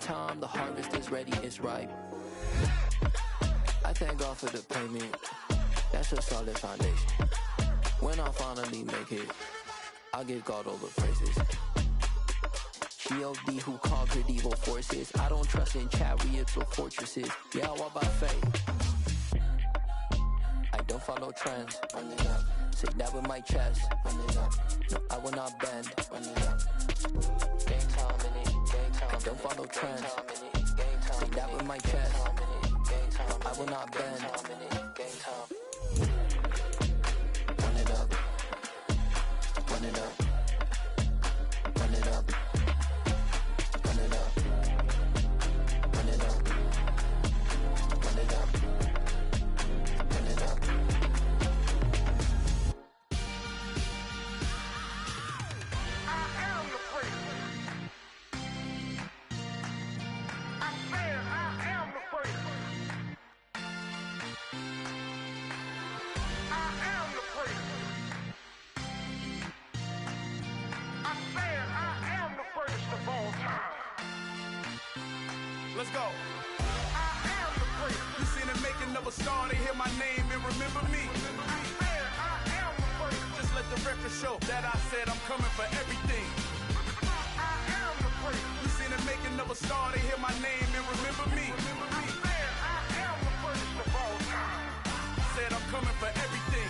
time, the harvest is ready, it's ripe. I thank God for the payment, that's a solid foundation. When I finally make it, I'll give God all the praises. G.O.D. who conquered evil forces. I don't trust in chariots or fortresses. Yeah, I walk by faith. I don't follow trends. Say that with my chest. No, I will not bend. Game time in it. I don't follow trends. Say that with my chest. I will not bend. Run it up. Run it up. Run it up. Run it up. Run it up. Run it up. Run it up. I am the priest. I said I am the priest. I am the priest. I said I am the first of all time. Let's go. I am the priest. You seen the making of a star, they hear my name and remember me. I said I am the first. Just let the record show that I said I'm coming for everything. I am the priest. You seen the making of a star, they hear my name and remember me. I said I am the first of all time. Said I'm coming for everything.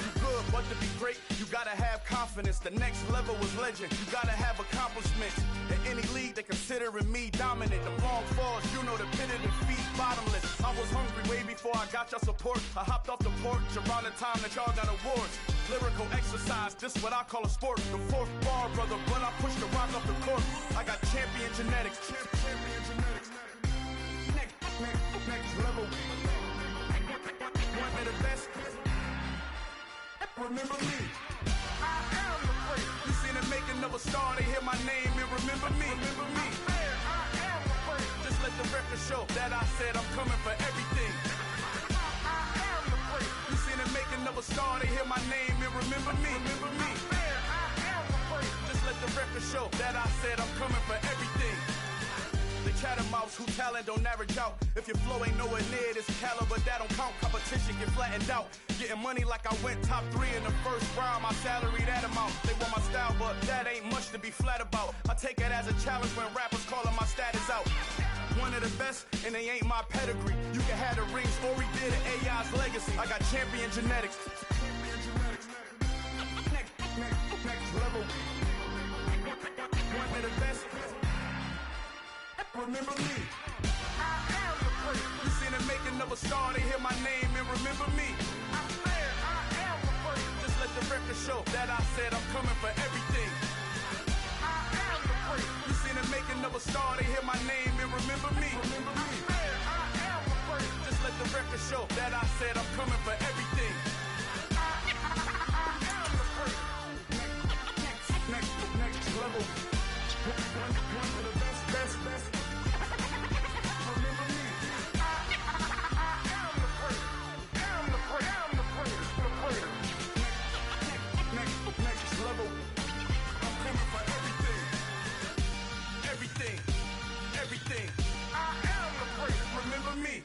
You good, but to be great, you gotta have confidence. The next level was legend, you gotta have accomplishments. In any league, they considering me dominant. The long falls, you know the pit of defeat, bottomless. I was hungry way before I got your support. I hopped off the porch around the time that y'all got awards. Lyrical exercise, this what I call a sport. The fourth bar, brother, when I push the rock off the court. I got champion genetics. Champion genetics. Next level. One of the best. Remember me. I am the priest. You seen the making of a star, they hear my name and remember me. Remember me. I said I am the priest. Just let the record show that I said I'm coming for everything. I am the priest. You seen the making of a star, they hear my name and remember me. Remember me. I said I am the priest. Just let the record show that I said I'm coming for everything. The catamounts who talent don't average out. If your flow ain't nowhere near this caliber, that don't count. Competition get flattened out. Getting money like I went top 3 in the first round. My salary that amount. They want my style, but that ain't much to be flat about. I take it as a challenge when rappers calling my status out. One of the best, and they ain't my pedigree. You can have the rings, or we did it, AI's legacy. I got champion genetics. Next level. One of the best. Remember me. I am the priest. You seen the making of a star, they hear my name and remember me. I said I am the priest. Just let the record show that I said I'm coming for everything. I am the priest. You seen the making of a star, they hear my name and remember me. Remember me. I said I am the priest. Just let the record show that I said I'm coming for everything. I am the priest. Next level. One of the best. Remember me. I am the priest. Am the priest. Am the priest. The priest. Next level. I'm coming for everything. Everything. I am the priest. Remember me.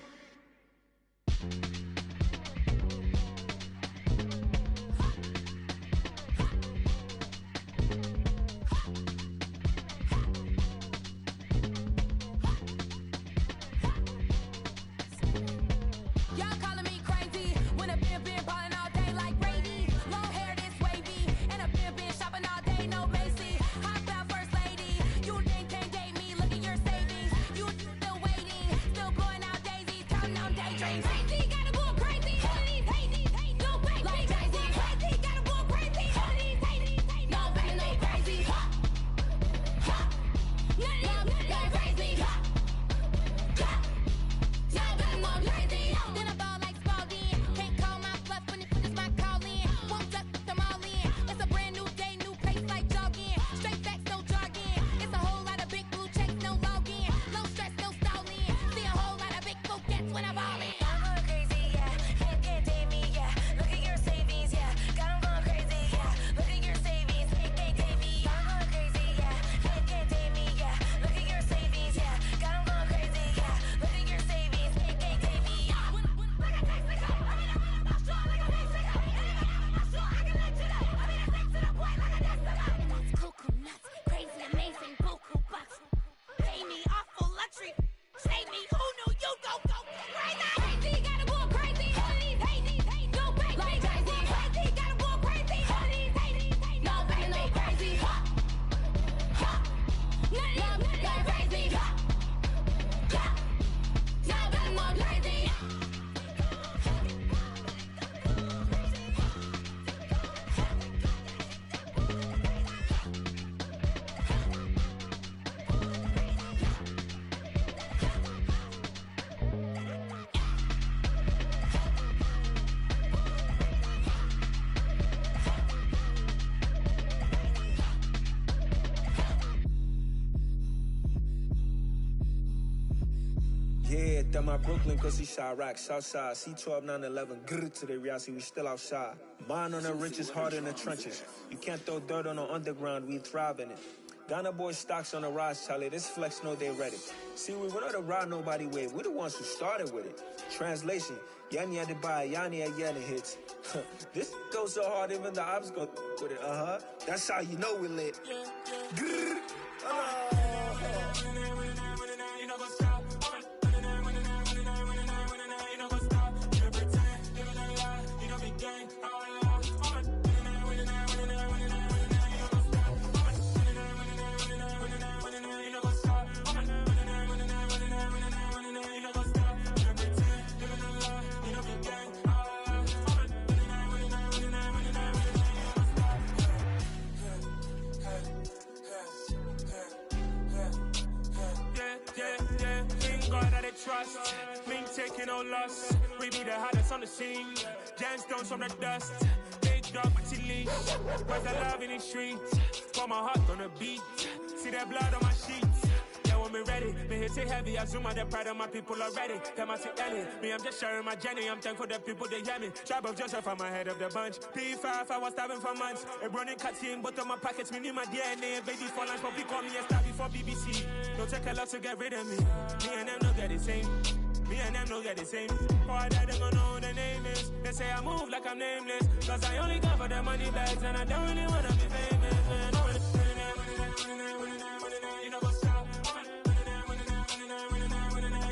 Yeah, that my Brooklyn, cause he shot rock, Southside, C12, 911, grrr to the reality, we still outside. Mine on the riches, hard in the trenches. You can't throw dirt on the underground, we thrive in it. Ghana boys stocks on the rise, Charlie, this flex know they ready. See, we not to ride nobody with, we the ones who started with it. Translation, Yanni had to buy, Yanni had Yanni hits. This goes so hard, even the ops go with it, That's how you know we lit. Grrr, Trust, me taking no loss. We be the hottest on the scene. Gemstones from the dust. Big dog with your leash. Where's the love in the streets? Pour my heart on the beat. See that blood on my sheets. Yeah, when we ready, me hit it heavy. I zoom out the pride of my people already. Them I see Ellie. Me, I'm just sharing my journey. I'm thankful the people they hear me. Tribe of Joseph, I'm ahead of the bunch. P5, I was starving for months. A running cutscene, but on my pockets, me need my DNA. Baby for lunch, but we call me a star before BBC. Don't take a lot to get rid of me. Me and them don't get the same. Me and them don't get the same. Boy, that they gonna know who the name is. They say I move like I'm nameless. Cause I only come for the money bags and I don't really wanna be famous, man. You know go stop.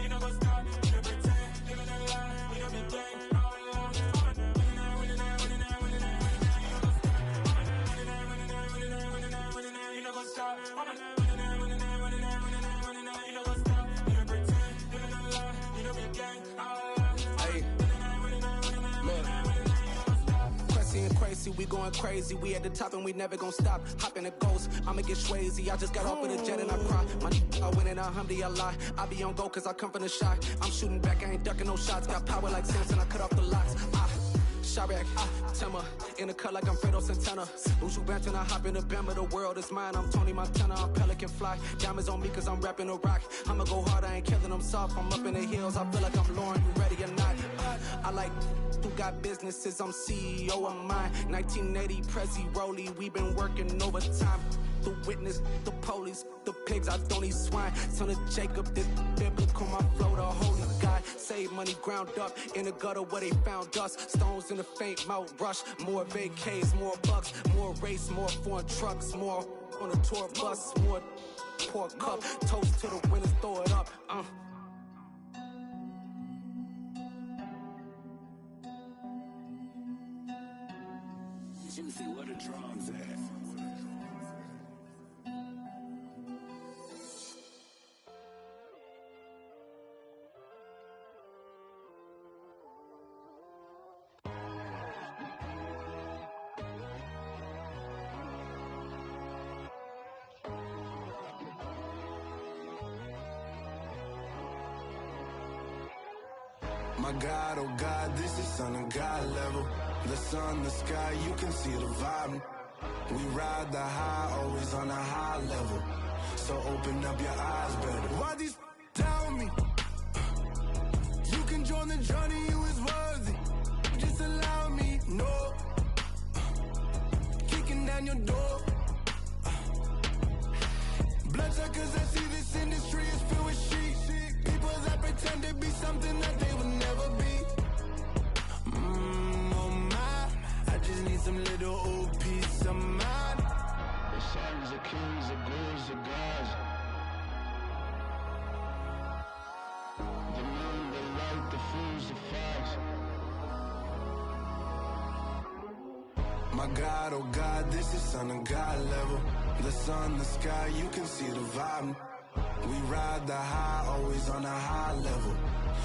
You know go stop. You know pretend. Living a lie. You know be gang. You know go stop. We going crazy, we at the top and we never gonna stop. Hop in a ghost, I'ma get swayzy. I just got off with a jet and I cry. My I win in a Humvee, I lie. I be on go cause I come from the shot. I'm shooting back, I ain't ducking no shots. Got power like Samson, I cut off the locks. Shabak, Timmer, in the cut like I'm Fredo Santana. Uju Banton, I hop in the Bama, the world is mine. I'm Tony Montana, I'm Pelican Fly. Diamonds on me cause I'm rapping a rock. I'ma go hard, I ain't killing them soft. I'm up in the hills, I feel like I'm Lauren, you ready or not? I like who got businesses, I'm CEO of mine. 1980 Prezi Rolly, we been working overtime. The witness, the police, the pigs, I don't eat swine. Son of Jacob, this biblical, my flow, the holy God. Save money ground up in the gutter where they found us. Stones in the faint mouth rush. More vacays, more bucks, more race, more foreign trucks, more on a tour bus, more pour cup. Toast to the winners, throw it up. Juicy, where the drums at? My God, oh God, this is Son of God level. The sun, the sky, you can see the vibe. We ride the high, always on a high level. So open up your eyes, better. Why these tell me? You can join the journey, you is worthy. Just allow me, no. Kicking down your door. Bloodsuckers, I see this industry is filled with sheep. People that pretend to be something that they will never be. Oh my, I just need some little old peace of mind. The sons of kings, the ghouls, the gods. The moon, the light, the fools, the facts. My God, oh God, this is son of God level. The sun, the sky, you can see the vibe. We ride the high, always on a high level.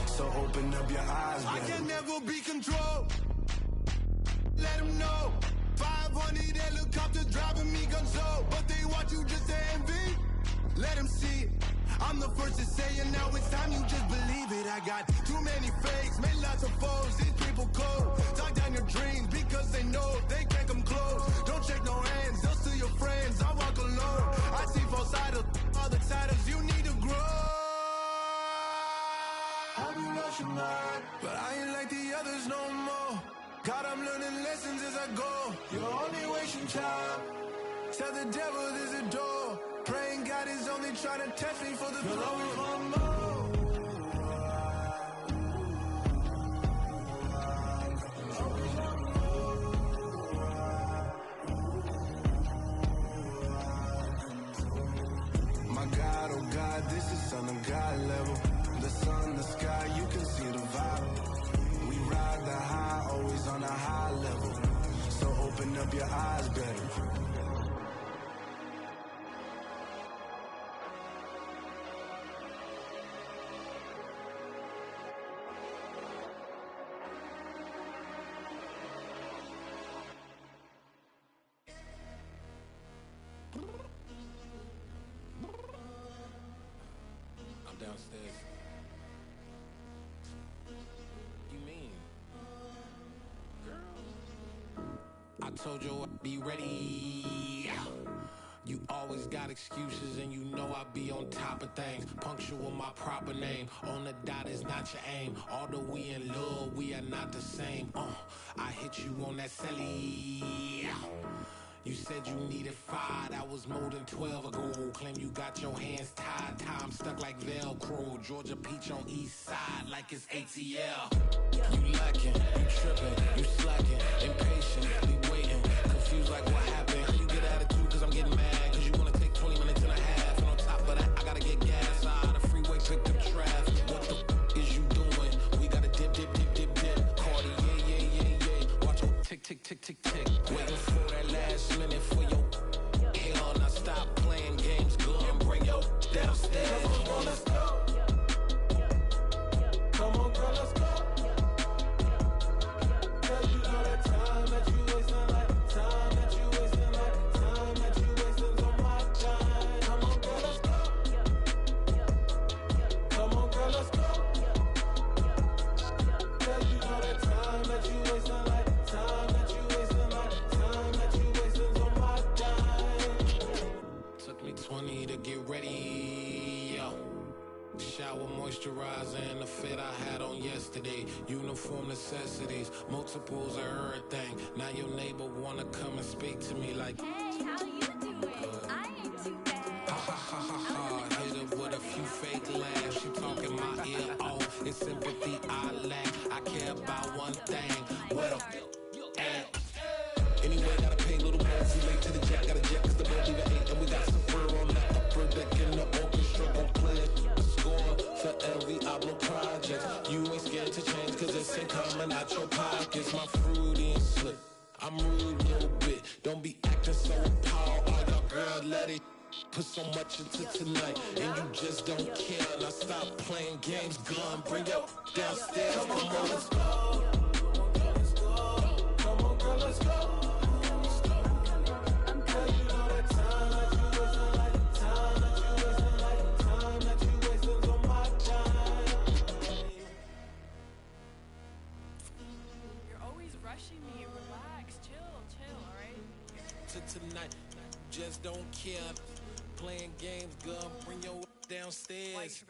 So open up your eyes, baby. I can never be controlled. Let them know. 500 helicopters driving me gonzo. But they want you just to envy. Let them see it. I'm the first to say it, now it's time you just believe it. I got too many fakes, made lots of foes. These people cold. Talk down your dreams because they know they can't come close. Don't shake no hands, they'll steal your friends. I walk alone. I see false idols, all the titles you need to grow. I've been rushing hard, but I ain't like the others no more. God, I'm learning lessons as I go. You're only wasting time. Tell the devil there's a door. Praying God is only trying to test me for the throne. My God, oh God, this is son of God level. The sun, the sky, you can see the vibe. We ride the high, always on a high level. So open up your eyes, better. Downstairs. You mean? Girl, I told you I'd be ready. You always got excuses and you know I be on top of things. Punctual my proper name. On the dot is not your aim. Although we in love, we are not the same. I hit you on that celly. You said you needed 5, that was more than 12 ago. Claim you got your hands tied, time stuck like Velcro. Georgia Peach on east side like it's ATL. You lacking, you tripping, you slacking, impatient, we waiting, confused like what happened. You get attitude cause I'm getting mad, cause you wanna take 20 minutes and a half. And on top of that, I gotta get gas out of the freeway, picked up traffic. What the is you doing? We gotta dip, dip, dip, dip, dip. Cardi, yeah. Watch your tick, tick, tick, tick, tick. Waiting for that last minute for your hell. Now stop playing games, go and bring your downstairs. Come on, let's go. Come on, girl, let's go. Cause you know that time that you wasting, like time that you wasting, like time that you wasting on my time. Come on, girl, let's go. Come on, girl, let's go. Cause you know that time that you wasting, like time that you wasting, like time that you wasting on my time. Took me 20 to get ready, yo. Shower moisturizer and the fit I had on yesterday. Uniform necessities, multiples of everything. Now your neighbor wanna come and speak to me like, hey, how you doing? I ain't too bad. Ha ha ha ha ha. Hit her with a few fake laughs. She talking my ear off. It's sympathy I lack. I care about one thing. What up? Anyway, gotta pay a little more. See late to the jack, gotta jet cause the boat even ate. And we got some fur on the upper deck in the orchestra. Gon' play a score for every Ablo project. You ain't scared to change cause it's in common out your pockets. My fruity and slip. I'm rude a little bit. Don't be acting so appalled. All y'all girl, let it put so much into tonight. And you just don't care. Now stop playing games, gun, bring your downstairs. Come on, let's go. Come on, girl, let's go. Tonight, just don't care. Playing games, girl, bring your downstairs.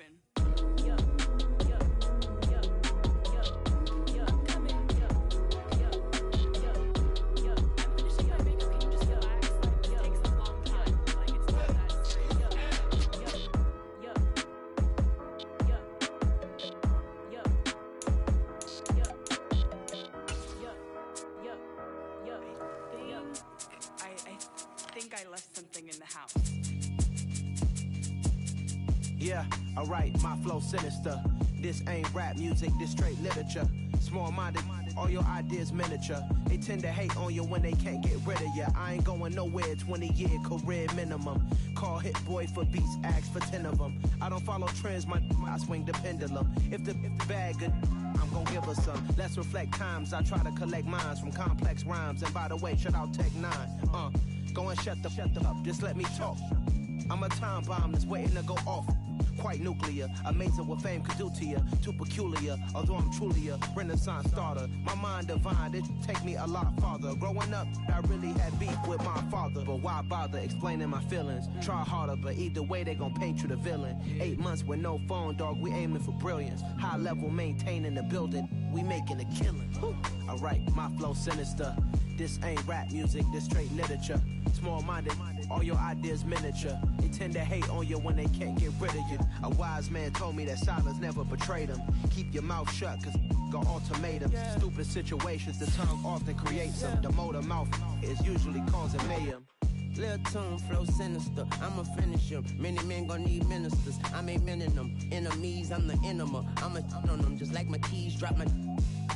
I left something in the house. Yeah, alright, my flow sinister. This ain't rap music, this straight literature. Small-minded, All your ideas miniature. They tend to hate on you when they can't get rid of you. I ain't going nowhere, 20-year career minimum. Call hit boy for beats, ask for 10 of them. I don't follow trends, I swing the pendulum. If the bag good, I'm gon' give her some. Let's reflect times, I try to collect minds from complex rhymes. And by the way, shout out Tech 9. Go and shut the up, just let me talk. I'm a time bomb that's waiting to go off. Quite nuclear, amazing what fame could do to you. Too peculiar, although I'm truly a renaissance starter. My mind divine, it take me a lot farther. Growing up, I really had beef with my father. But why bother explaining my feelings? Try harder, but either way they gon' paint you the villain. 8 months with no phone, dog, we aiming for brilliance. High level maintaining the building, we making a killing. Alright, my flow sinister. This ain't rap music, this straight literature. Small-minded, all your ideas miniature. They tend to hate on you when they can't get rid of you. A wise man told me that silence never betrayed him. Keep your mouth shut, cause got ultimatums. Stupid situations, the tongue often creates them. The motor mouth is usually causing mayhem. Lil' tune, flow sinister, I'ma finish him. Many men gon' need ministers, I'm aiming them. Enemies, I'm the enema. I'ma on them, just like my keys, drop my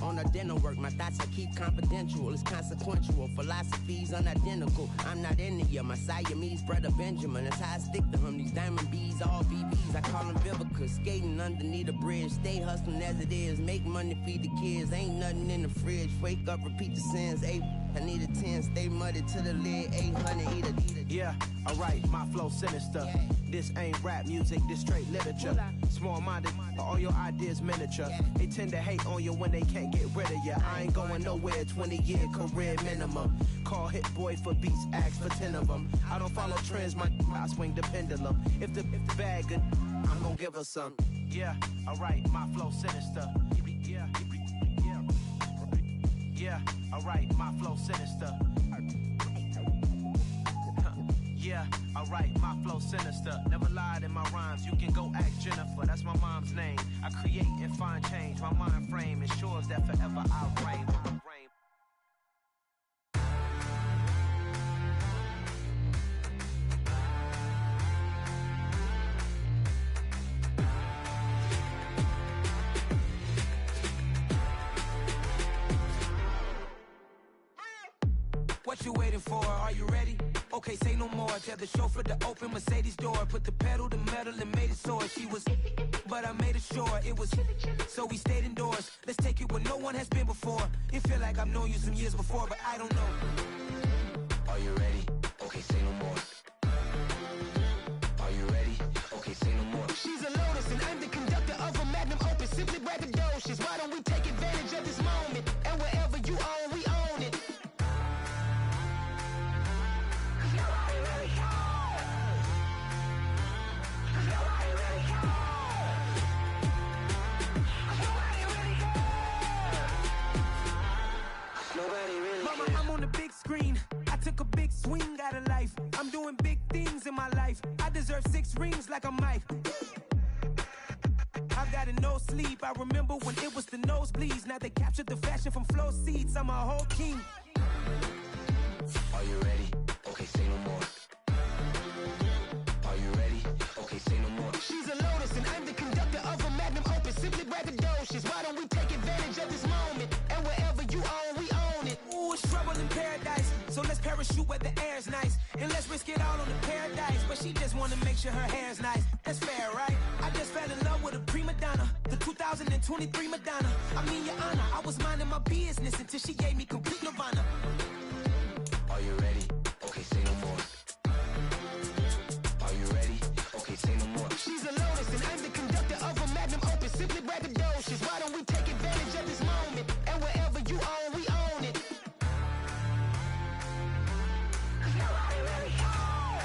on the dinner work. My thoughts I keep confidential, it's consequential. Philosophies unidentical, I'm not India. My Siamese brother Benjamin, that's how I stick to him. These diamond bees, all BBs, I call them Vivica. Skating underneath the bridge, stay hustling as it is. Make money, feed the kids, ain't nothing in the fridge. Wake up, repeat the sins, I need a 10, stay muddy to the lid, 800, eat it. Yeah, alright, my flow sinister. This ain't rap music, this straight literature. Small-minded, all your ideas miniature. They tend to hate on you when they can't get rid of you. I ain't going nowhere, 20-year career minimum. Call hit boy for beats, ask for 10 of them. I don't follow trends, I swing the pendulum. If the bag good, I'm gon' give her some. Yeah, alright, my flow sinister. Yeah, alright, my flow sinister. Yeah, alright, my flow sinister. Never lied in my rhymes, you can go ask Jennifer, that's my mom's name. I create and find change, my mind frame ensures that forever I'll reign. What you waiting for? Are you ready? Okay, say no more. Tell the chauffeur to open Mercedes door. Put the pedal to metal and made it soar. She was, but I made it sure it was. So we stayed indoors. Let's take it where no one has been before. It feel like I've known you some years before, but I don't know. Are you ready? Okay, say no more. Are you ready? Okay, say no more. She's a Lotus and I'm the conductor of a magnum opus. Simply braggadocious. Why don't we take advantage of this moment? And wherever you own, we own it. Mama, I'm on the big screen. I took a big swing out of life. I'm doing big things in my life. I deserve 6 rings like I'm Mike. I've got no sleep. I remember when it was the nosebleeds. Now they captured the fashion from flow seats. I'm a whole king. Are you ready? Okay, say no more. Are you ready? Okay, say no more. She's a Lotus and I'm the conductor of a magnum opus. Simply braggadocious. Why don't we take advantage of this moment? And wherever you own, we own it. Ooh, it's trouble in paradise. So let's parachute where the air's nice. And let's risk it all on the paradise. But she just wanna make sure her hair's nice. That's fair, right? I just fell in love with a prima donna. The 2023 Madonna. I mean, your honor, I was minding my business until she gave me complete nirvana. Are you ready? Okay, say no more. Are you ready? Okay, say no more. She's a Lotus and I'm the conductor of a magnum opus. Simply braggadocious. Why don't we take advantage of this moment? And wherever you own, we own it. Nobody really cares.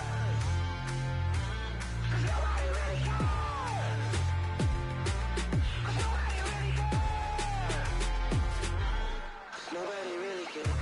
Nobody really cares. Nobody really cares. Nobody really cares.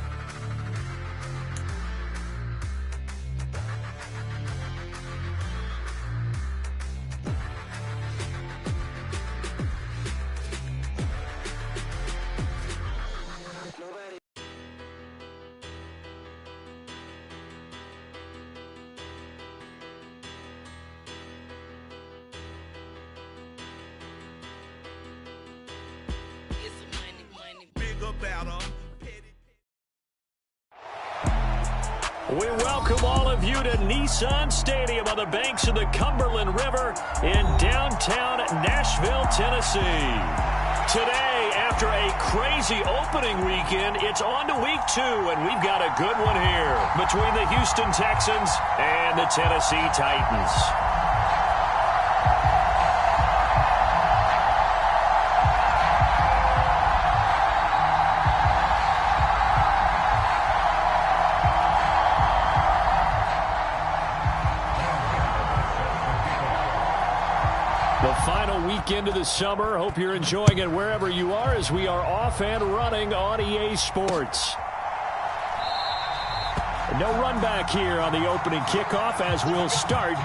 We welcome all of you to Nissan Stadium on the banks of the Cumberland River in downtown Nashville, Tennessee. Today, after a crazy opening weekend, it's on to week 2, and we've got a good one here between the Houston Texans and the Tennessee Titans. The final weekend of the summer. Hope you're enjoying it wherever you are as we are off and running on EA Sports. No run back here on the opening kickoff as we'll start.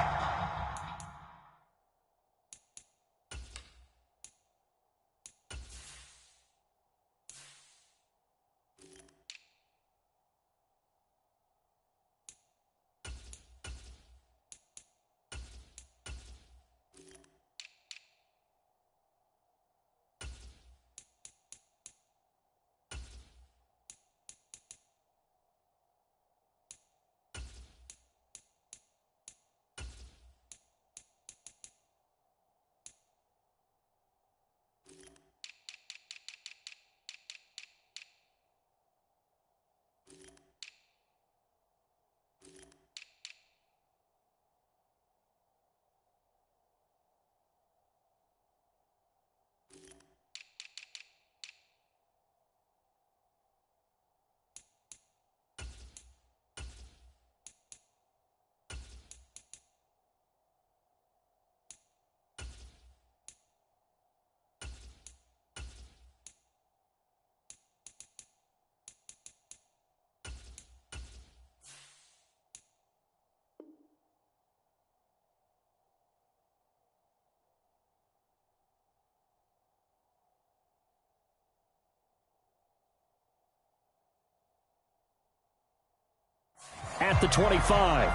At the 25.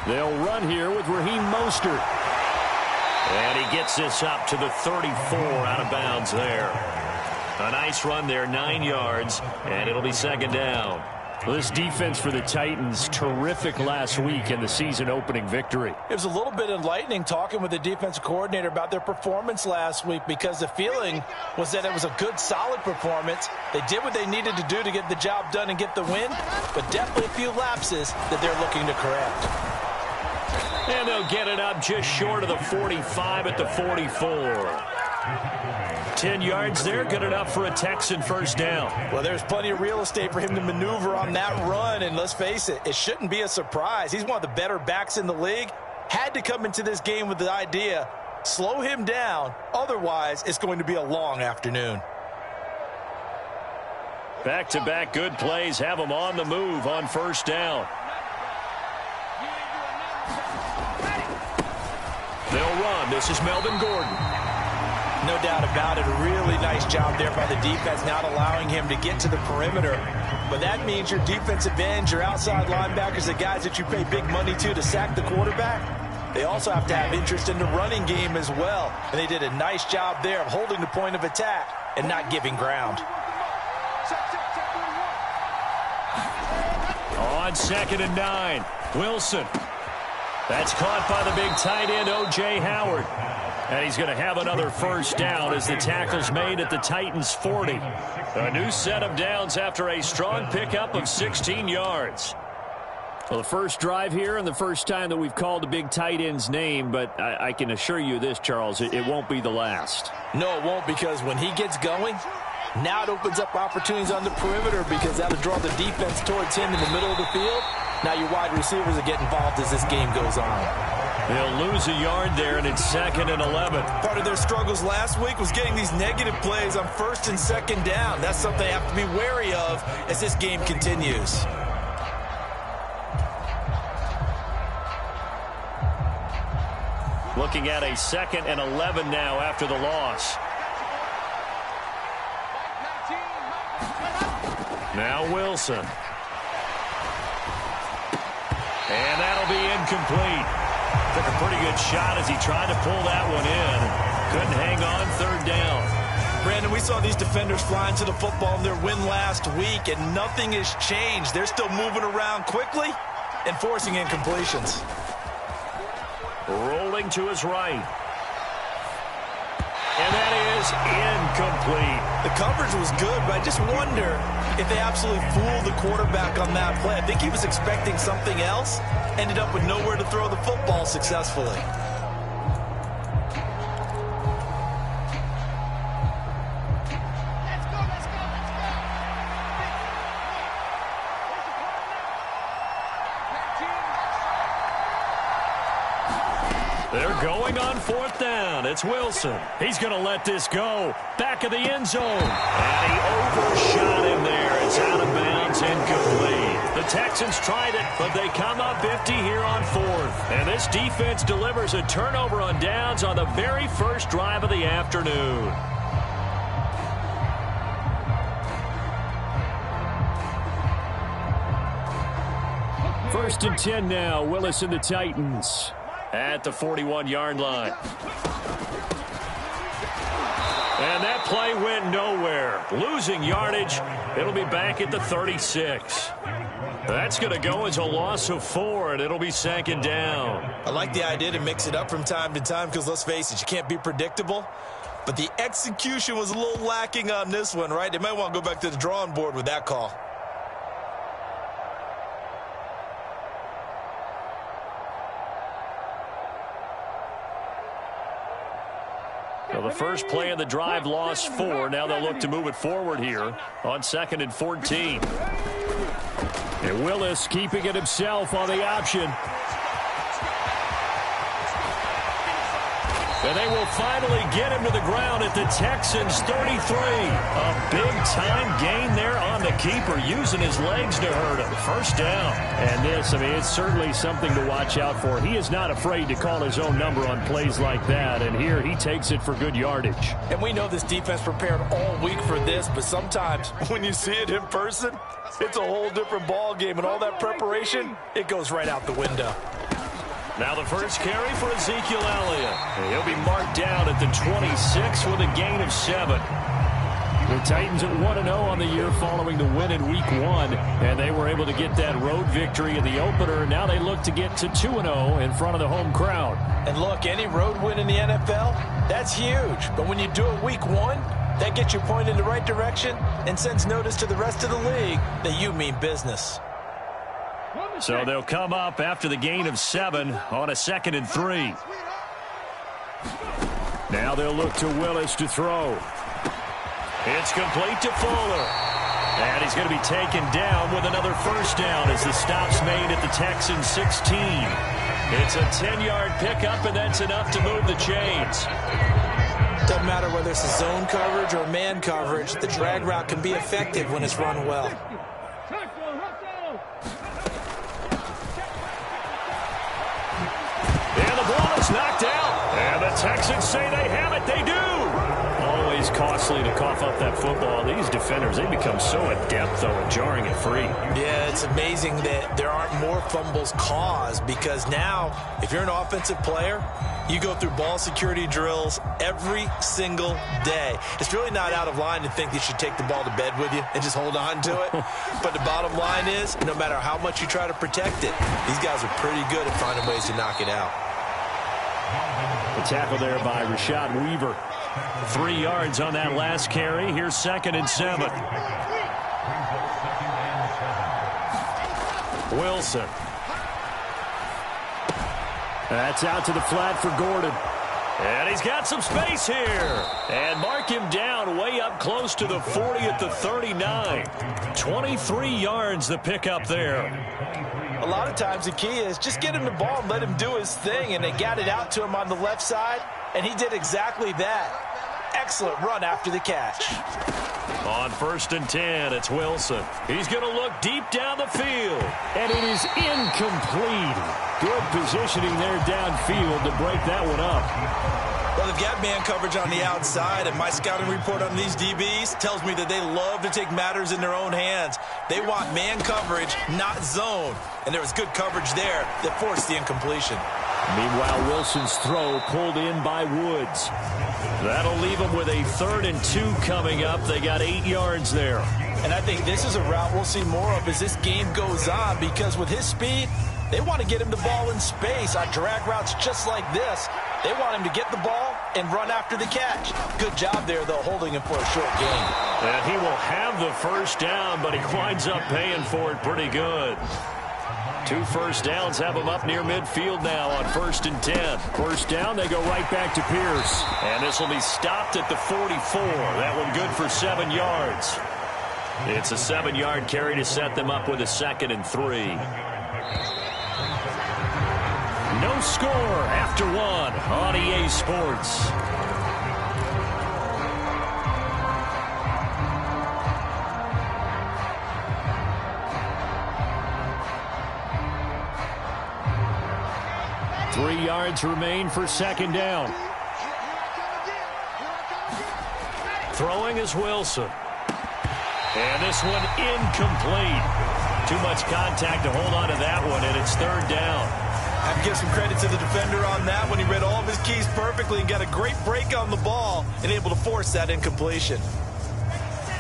They'll run here with Raheem Mostert. And he gets this up to the 34 out of bounds there. A nice run there, 9 yards, and it'll be second down. Well, this defense for the Titans, terrific last week in the season opening victory. It was a little bit enlightening talking with the defensive coordinator about their performance last week because the feeling was that it was a good, solid performance. They did what they needed to do to get the job done and get the win, but definitely a few lapses that they're looking to correct. And they'll get it up just short of the 45 at the 44. 10 yards there, good enough for a Texan first down. Well, there's plenty of real estate for him to maneuver on that run, and let's face it, it shouldn't be a surprise. He's one of the better backs in the league. Had to come into this game with the idea, slow him down, otherwise it's going to be a long afternoon. Back-to-back good plays have him on the move on first down. They'll run. This is Melvin Gordon. No doubt about it. A really nice job there by the defense, not allowing him to get to the perimeter. But that means your defensive ends, your outside linebackers, the guys that you pay big money to sack the quarterback, they also have to have interest in the running game as well. And they did a nice job there of holding the point of attack and not giving ground. On 2nd and 9, Wilson. That's caught by the big tight end, O.J. Howard. And he's going to have another first down as the tackle's made at the Titans' 40. A new set of downs after a strong pickup of 16 yards. Well, the first drive here and the first time that we've called the big tight end's name, but I can assure you this, Charles, it won't be the last. No, it won't, because when he gets going, now it opens up opportunities on the perimeter because that'll draw the defense towards him in the middle of the field. Now your wide receivers will get involved as this game goes on. They'll lose a yard there, and it's 2nd and 11. Part of their struggles last week was getting these negative plays on 1st and 2nd down. That's something they have to be wary of as this game continues. Looking at a 2nd and 11 now after the loss. Now Wilson. And that'll be incomplete. Took a pretty good shot as he tried to pull that one in. Couldn't hang on 3rd down. Brandon, we saw these defenders flying to the football in their win last week, and nothing has changed. They're still moving around quickly and forcing incompletions. Rolling to his right. And that is incomplete. The coverage was good, but I just wonder if they absolutely fooled the quarterback on that play. I think he was expecting something else, ended up with nowhere to throw the football successfully. They're going on 4th down. It's Wilson. He's going to let this go. Back of the end zone. And he overshot him there. It's out of bounds, incomplete. The Texans tried it, but they come up empty here on 4th. And this defense delivers a turnover on downs on the very first drive of the afternoon. First and 10 now. Willis and the Titans at the 41-yard line. And that play went nowhere. Losing yardage. It'll be back at the 36. That's going to go as a loss of 4, and it'll be 2nd down. I like the idea to mix it up from time to time because, let's face it, you can't be predictable. But the execution was a little lacking on this one, right? They might want to go back to the drawing board with that call. So the first play of the drive lost 4. Now they'll look to move it forward here on 2nd and 14. And Willis keeping it himself on the option. And they will finally get him to the ground at the Texans' 33. A big-time gain there on the keeper, using his legs to hurt him. First down. And this, I mean, it's certainly something to watch out for. He is not afraid to call his own number on plays like that. And here he takes it for good yardage. And we know this defense prepared all week for this, but sometimes when you see it in person, it's a whole different ball game. And all that preparation, it goes right out the window. Now the first carry for Ezekiel Elliott. He'll be marked down at the 26 with a gain of 7. The Titans at 1-0 on the year following the win in Week 1, and they were able to get that road victory in the opener. Now they look to get to 2-0 in front of the home crowd. And look, any road win in the NFL, that's huge. But when you do it Week 1, that gets you pointed in the right direction and sends notice to the rest of the league that you mean business. So they'll come up after the gain of 7 on a 2nd and 3. Now they'll look to Willis to throw. It's complete to Fuller. And he's going to be taken down with another first down as the stop's made at the Texans' 16. It's a 10-yard pickup, and that's enough to move the chains. Doesn't matter whether it's a zone coverage or man coverage, the drag route can be effective when it's run well. Knocked out, and the Texans say they have it. They do. Always costly to cough up that football. These defenders, they become so adept, though, at jarring it free. Yeah, it's amazing that there aren't more fumbles caused, because now, if you're an offensive player, you go through ball security drills every single day. It's really not out of line to think you should take the ball to bed with you and just hold on to it. But the bottom line is, no matter how much you try to protect it, these guys are pretty good at finding ways to knock it out. The tackle there by Rashad Weaver. 3 yards on that last carry. Here's 2nd and 7. Wilson. That's out to the flat for Gordon. And he's got some space here. And mark him down way up close to the 40 at the 39. 23 yards the pickup there. A lot of times the key is just get him the ball and let him do his thing. And they got it out to him on the left side, and he did exactly that. Excellent run after the catch. On 1st and 10, it's Wilson. He's going to look deep down the field. And it is incomplete. Good positioning there downfield to break that one up. Well, they've got man coverage on the outside, and my scouting report on these DBs tells me that they love to take matters in their own hands. They want man coverage, not zone. And there was good coverage there that forced the incompletion. Meanwhile, Wilson's throw pulled in by Woods. That'll leave them with a 3rd and 2 coming up. They got 8 yards there. And I think this is a route we'll see more of as this game goes on, because with his speed, they want to get him the ball in space on drag routes just like this. They want him to get the ball and run after the catch. Good job there, though, holding him for a short gain. And he will have the first down, but he winds up paying for it pretty good. 2 first downs have him up near midfield now on 1st and 10. First down, they go right back to Pierce. And this will be stopped at the 44. That one good for 7 yards. It's a 7-yard carry to set them up with a 2nd and 3. No score after 1 on EA Sports. Three yards remain for 2nd down. Throwing is Wilson. And this one incomplete. Too much contact to hold on to that one, and it's 3rd down. I have to give some credit to the defender on that one. He read all of his keys perfectly and got a great break on the ball and able to force that incompletion.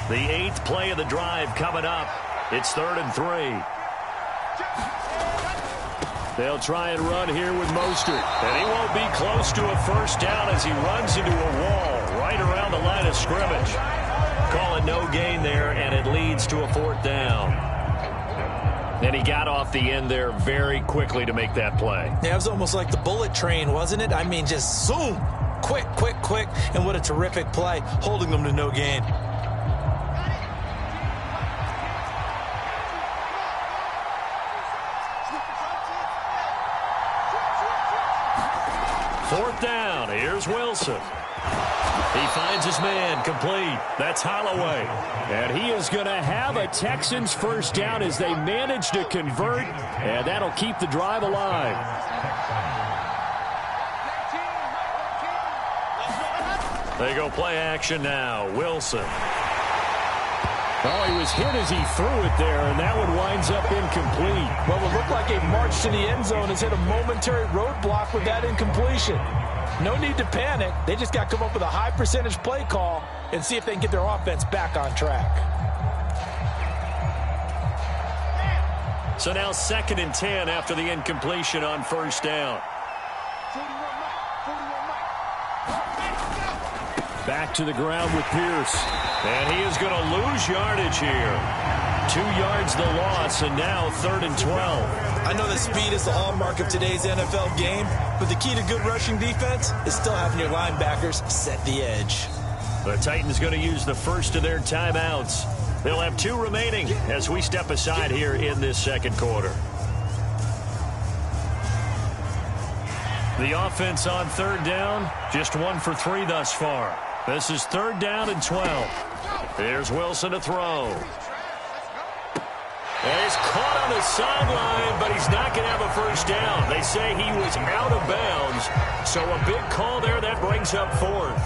The 8th play of the drive coming up. It's 3rd and 3. They'll try and run here with Mostert. And he won't be close to a first down as he runs into a wall right around the line of scrimmage. Call it no gain there, and it leads to a 4th down. And he got off the end there very quickly to make that play. Yeah, it was almost like the bullet train, wasn't it? I mean, just zoom. Quick, quick, quick. And what a terrific play, holding them to no gain. Fourth down. Here's Wilson. He finds his man complete. That's Holloway. And he is going to have a Texans first down as they manage to convert. And that'll keep the drive alive. They go play action now. Wilson. Oh, he was hit as he threw it there, and that one winds up incomplete. Well, it looked like a march to the end zone has hit a momentary roadblock with that incompletion. No need to panic. They just got to come up with a high percentage play call and see if they can get their offense back on track. So now 2nd and 10 after the incompletion on first down. Back to the ground with Pierce. And he is going to lose yardage here. 2 yards the loss, and now 3rd and 12. I know that speed is the hallmark of today's NFL game, but the key to good rushing defense is still having your linebackers set the edge. The Titans going to use the first of their timeouts. They'll have 2 remaining as we step aside here in this second quarter. The offense on 3rd down, just 1 for 3 thus far. This is 3rd down and 12. Here's Wilson to throw. And he's caught on the sideline, but he's not going to have a first down. They say he was out of bounds, so a big call there that brings up 4th.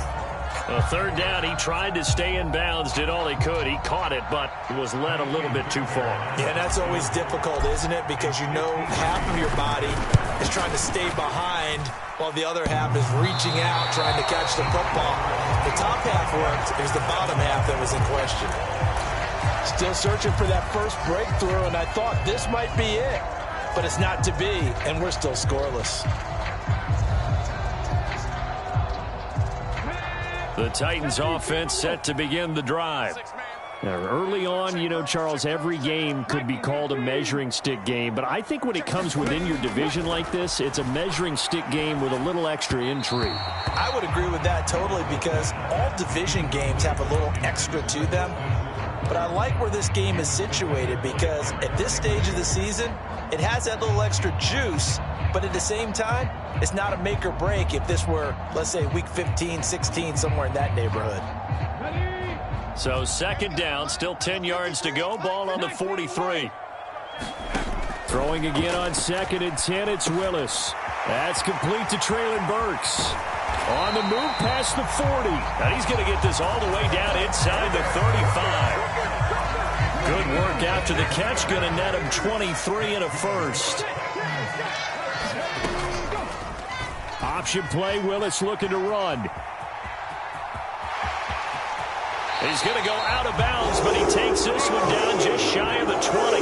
A 3rd down, he tried to stay in bounds, did all he could. He caught it, but was led a little bit too far. Yeah, that's always difficult, isn't it? Because you know half of your body is trying to stay behind while the other half is reaching out, trying to catch the football. The top half worked. It was the bottom half that was in question. Still searching for that first breakthrough, and I thought this might be it. But it's not to be, and we're still scoreless. The Titans offense set to begin the drive. Early on, Charles, every game could be called a measuring stick game, but I think when it comes within your division like this, it's a measuring stick game with a little extra intrigue. I would agree with that totally because all division games have a little extra to them, but I like where this game is situated because at this stage of the season, it has that little extra juice, but at the same time, it's not a make or break if this were, let's say, week 15, 16, somewhere in that neighborhood. So second down, still 10 yards to go. Ball on the 43. Throwing again on second and 10, it's Willis. That's complete to Traylon Burks. On the move past the 40. And he's going to get this all the way down inside the 35. Good work after the catch. Going to net him 23 and a first. Option play, Willis looking to run. He's going to go out of bounds, but he takes this one down just shy of the 20.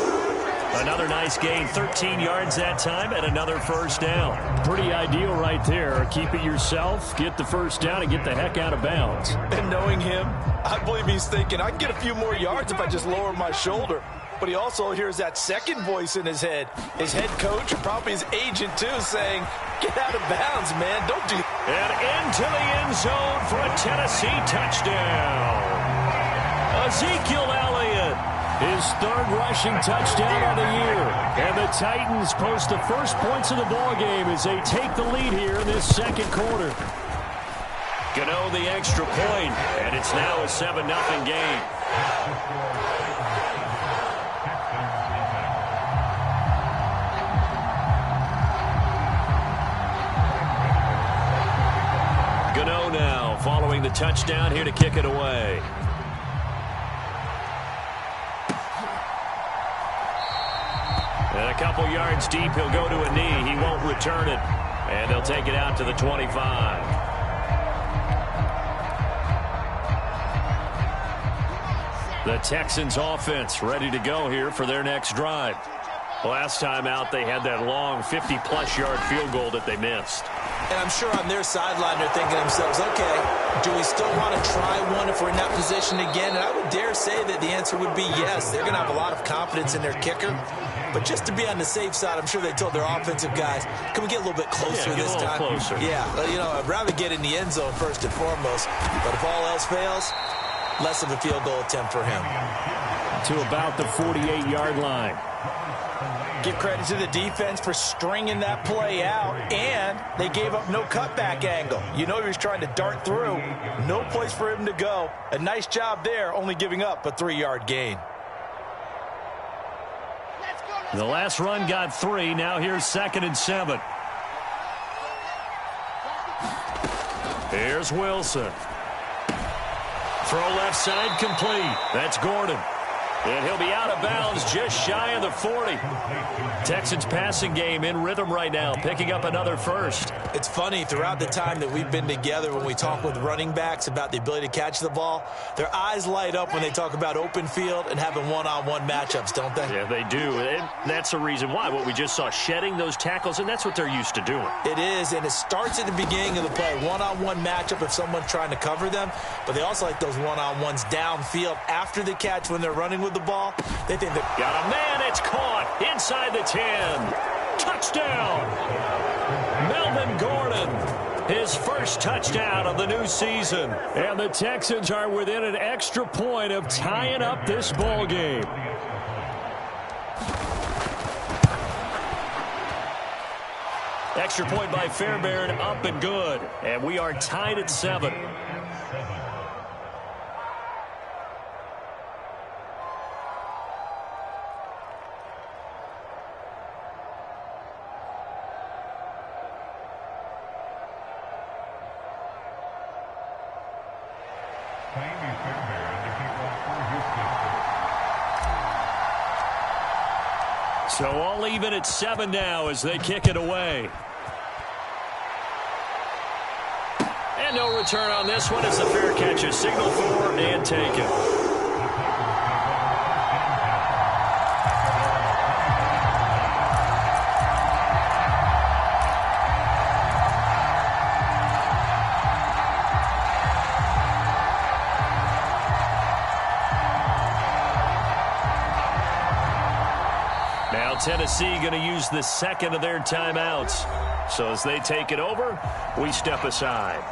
Another nice gain, 13 yards that time, and another first down. Pretty ideal right there. Keep it yourself, get the first down, and get the heck out of bounds. And knowing him, I believe he's thinking, I can get a few more yards if I just lower my shoulder. But he also hears that second voice in his head. His head coach, and probably his agent too, saying, get out of bounds, man. Don't do that. And into the end zone for a Tennessee touchdown. Ezekiel Elliott, his third rushing touchdown on the year. And the Titans post the first points of the ballgame as they take the lead here in this second quarter. Gano the extra point, and it's now a 7-0 game. Gano now following the touchdown here to kick it away. And a couple yards deep, he'll go to a knee. He won't return it. And they'll take it out to the 25. The Texans offense ready to go here for their next drive. Last time out, they had that long 50-plus yard field goal that they missed. And I'm sure on their sideline, they're thinking to themselves, okay, do we still want to try one if we're in that position again? And I would dare say that the answer would be yes. They're going to have a lot of confidence in their kicker. But just to be on the safe side, I'm sure they told their offensive guys, can we get a little bit closer this time? Closer. Yeah, I'd rather get in the end zone first and foremost. But if all else fails, less of a field goal attempt for him. To about the 48-yard line. Give credit to the defense for stringing that play out, and they gave up no cutback angle. You know he was trying to dart through. No place for him to go. A nice job there, only giving up a 3-yard gain. The last run got 3. Now here's 2nd and 7. Here's Wilson. Throw left side complete. That's Gordon. And he'll be out of bounds just shy of the 40. Texans passing game in rhythm right now, picking up another first. It's funny, throughout the time that we've been together, when we talk with running backs about the ability to catch the ball, their eyes light up when they talk about open field and having one-on-one matchups, don't they? Yeah, they do. And that's the reason why. What we just saw, shedding those tackles, and that's what they're used to doing. It is, and it starts at the beginning of the play. One-on-one matchup if someone's trying to cover them, but they also like those one-on-ones downfield after the catch when they're running with the ball. They think that got a man, it's caught inside the 10. Touchdown! Melvin Gordon, his first touchdown of the new season. And the Texans are within an extra point of tying up this ball game. Extra point by Fairbairn, up and good. And we are tied at 7. So all even at 7 now as they kick it away. And no return on this one as the fair catch is signaled for and taken. Now Tennessee going to use the second of their timeouts. So as they take it over, we step aside.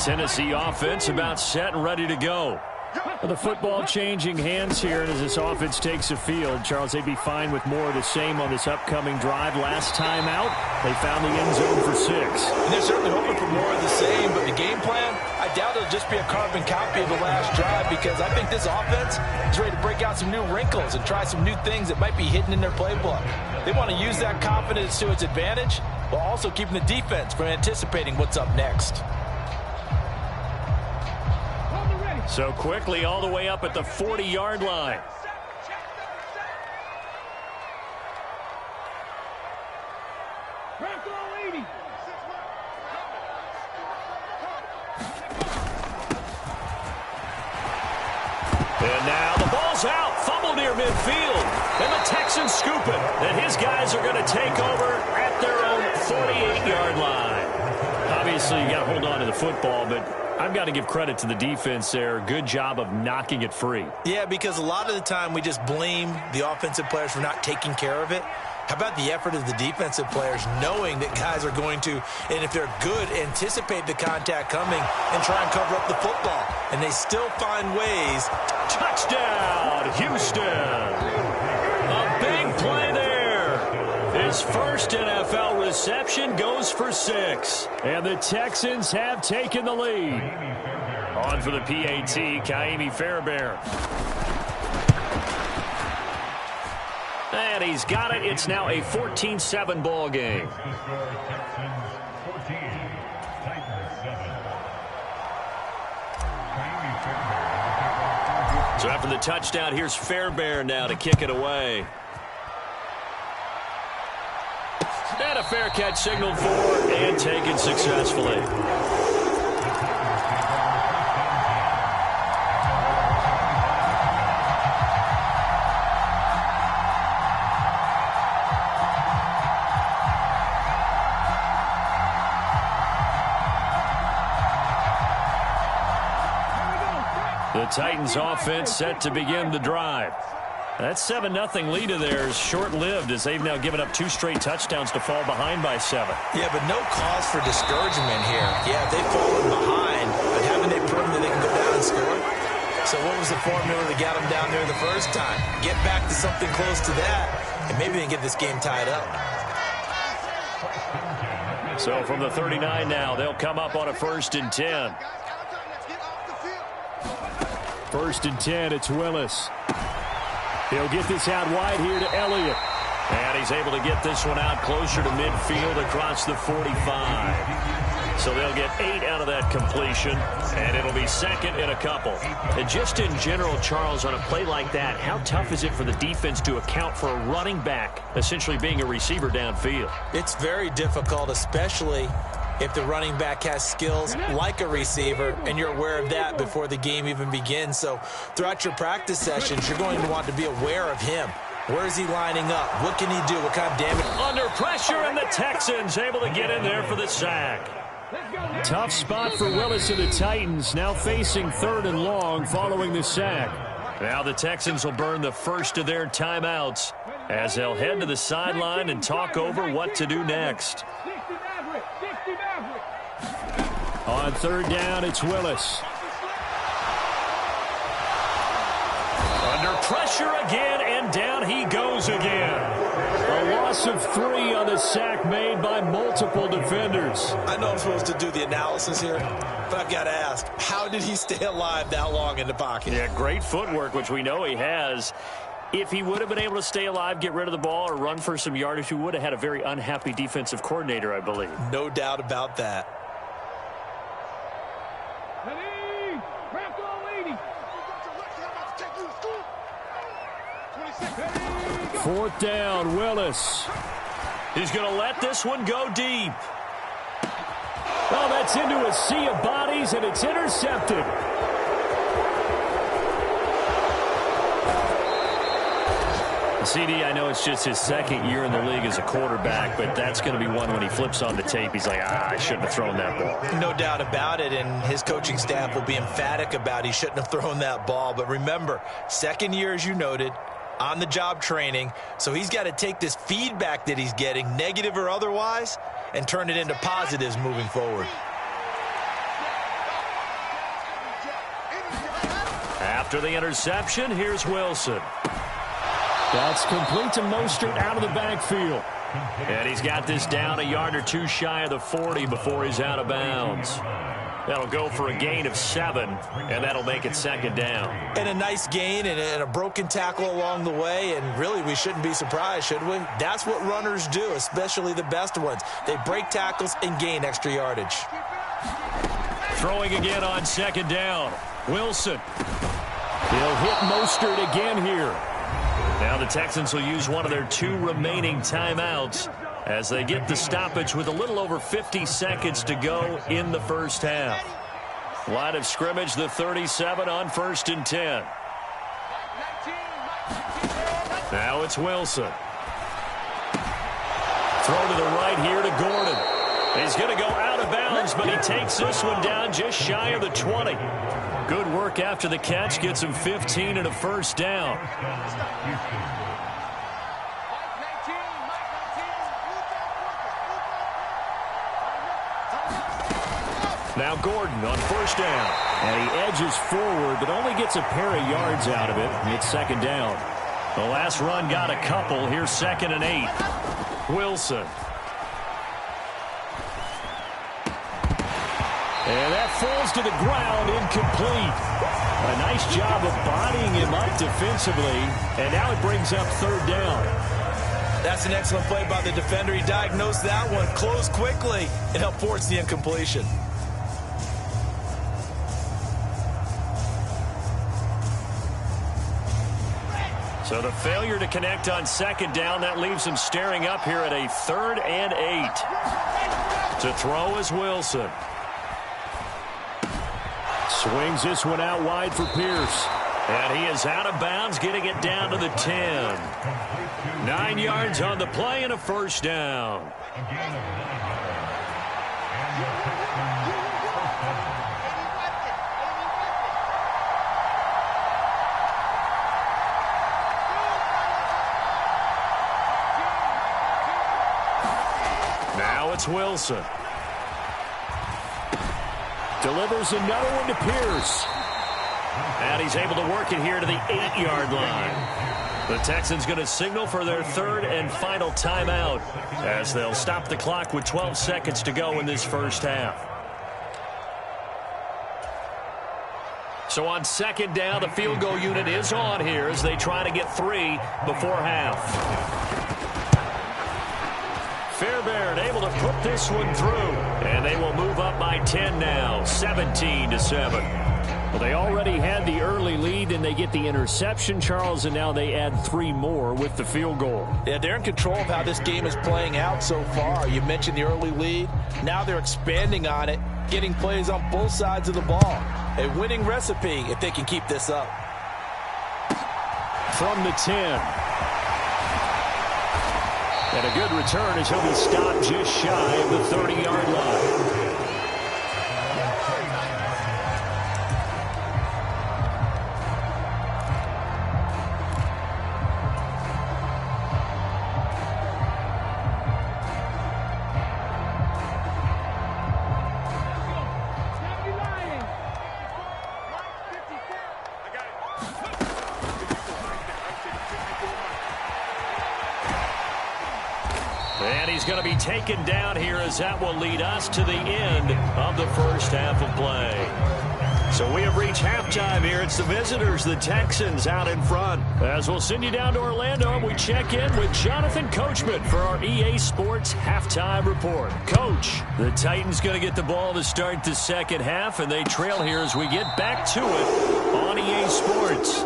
Tennessee offense about set and ready to go. The football changing hands here, and as this offense takes the field, Charles, they'd be fine with more of the same on this upcoming drive. Last time out, they found the end zone for 6. And they're certainly hoping for more of the same, but the game plan, I doubt it'll just be a carbon copy of the last drive, because I think this offense is ready to break out some new wrinkles and try some new things that might be hidden in their playbook. They want to use that confidence to its advantage, while also keeping the defense from anticipating what's up next. So quickly all the way up at the 40-yard line. And now the ball's out. Fumble near midfield. And the Texans scoop it. And his guys are going to take over at their own 48-yard line. Obviously, you got to hold on to the football, but I've got to give credit to the defense there. Good job of knocking it free. Yeah, because a lot of the time we just blame the offensive players for not taking care of it. How about the effort of the defensive players knowing that guys are going to, and if they're good, anticipate the contact coming and try and cover up the football. And they still find ways. Touchdown, Houston. A big play there. His first NFL reception goes for 6. And the Texans have taken the lead. On for the PAT, Kaimi Fairbairn. And he's got it. It's now a 14-7 ball game. So after the touchdown, here's Fairbairn now to kick it away. And a fair catch signaled for and taken successfully. The Titans offense set to begin the drive. That 7-0 lead of theirs short-lived as they've now given up 2 straight touchdowns to fall behind by 7. Yeah, but no cause for discouragement here. Yeah, they've fallen behind, but haven't they proven that they can go down and score? So what was the formula that got them down there the first time? Get back to something close to that, and maybe they can get this game tied up. So from the 39 now, they'll come up on a 1st and 10. 1st and 10, it's Willis. He'll get this out wide here to Elliott. And he's able to get this one out closer to midfield across the 45. So they'll get 8 out of that completion, and it'll be second and a couple. And just in general, Charles, on a play like that, how tough is it for the defense to account for a running back essentially being a receiver downfield? It's very difficult, especially if the running back has skills like a receiver, and you're aware of that before the game even begins. So throughout your practice sessions, you're going to want to be aware of him. Where is he lining up? What can he do? What kind of damage? Under pressure, and the Texans able to get in there for the sack. Tough spot for Willis and the Titans, now facing 3rd and long following the sack. Now the Texans will burn the first of their timeouts as they'll head to the sideline and talk over what to do next. On 3rd down, it's Willis. Under pressure again, and down he goes again. A loss of 3 on the sack made by multiple defenders. I know I'm supposed to do the analysis here, but I've got to ask, how did he stay alive that long in the pocket? Yeah, great footwork, which we know he has. If he would have been able to stay alive, get rid of the ball, or run for some yardage, he would have had a very unhappy defensive coordinator, I believe. No doubt about that. 4th down, Willis. He's going to let this one go deep. Oh, that's into a sea of bodies, and it's intercepted. CD, I know it's just his second year in the league as a quarterback, but that's going to be one when he flips on the tape. He's like, I shouldn't have thrown that ball. No doubt about it, and his coaching staff will be emphatic about he shouldn't have thrown that ball. But remember, second year, as you noted, on-the-job training, so he's got to take this feedback that he's getting, negative or otherwise, and turn it into positives moving forward. After the interception, here's Wilson. That's complete to Mostert out of the backfield. And he's got this down a yard or two shy of the 40 before he's out of bounds. That'll go for a gain of 7, and that'll make it second down. And a nice gain and a broken tackle along the way, and really we shouldn't be surprised, should we? That's what runners do, especially the best ones. They break tackles and gain extra yardage. Throwing again on second down. Wilson. He'll hit Mostert again here. Now the Texans will use one of their 2 remaining timeouts as they get the stoppage with a little over 50 seconds to go in the first half. Line of scrimmage, the 37 on 1st and 10. Now it's Wilson. Throw to the right here to Gordon. He's going to go out of bounds, but he takes this one down just shy of the 20. Good work after the catch. Gets him 15 and a first down. Now Gordon on first down. And he edges forward, but only gets a pair of yards out of it. It's second down. The last run got a couple. Here's 2nd and 8. Wilson. And that falls to the ground, incomplete. A nice job of bodying him up defensively, and now it brings up 3rd down. That's an excellent play by the defender. He diagnosed that one, closed quickly, and helped force the incompletion. So the failure to connect on second down, that leaves him staring up here at a 3rd and 8. To throw is Wilson. Swings this one out wide for Pierce. And he is out of bounds, getting it down to the 10. 9 yards on the play and a first down. Now it's Wilson. Delivers another one to Pierce. And he's able to work it here to the 8-yard line. The Texans going to signal for their 3rd and final timeout as they'll stop the clock with 12 seconds to go in this first half. So on second down, the field goal unit is on here as they try to get 3 before half. Fairbairn able to put this one through, and they will move up by 10 now, 17-7. Well, they already had the early lead, and they get the interception, Charles, and now they add 3 more with the field goal. Yeah, they're in control of how this game is playing out so far. You mentioned the early lead. Now they're expanding on it, getting plays on both sides of the ball. A winning recipe if they can keep this up. From the 10. And a good return as he'll be stopped just shy of the 30-yard line. And he's going to be taken down here as that will lead us to the end of the first half of play. So we have reached halftime here. It's the visitors, the Texans, out in front. As we'll send you down to Orlando, and we check in with Jonathan Coachman for our EA Sports Halftime Report. Coach, the Titans going to get the ball to start the second half, and they trail here as we get back to it on EA Sports.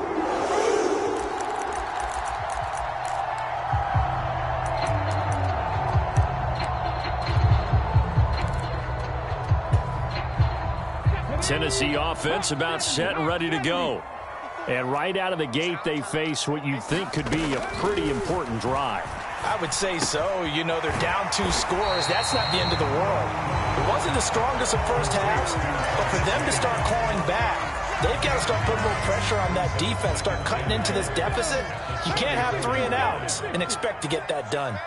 Tennessee offense about set and ready to go. And right out of the gate, they face what you think could be a pretty important drive. I would say so. You know, they're down 2 scores. That's not the end of the world. It wasn't the strongest of first halves, but for them to start clawing back, they've got to start putting more pressure on that defense, start cutting into this deficit. You can't have 3 and outs and expect to get that done.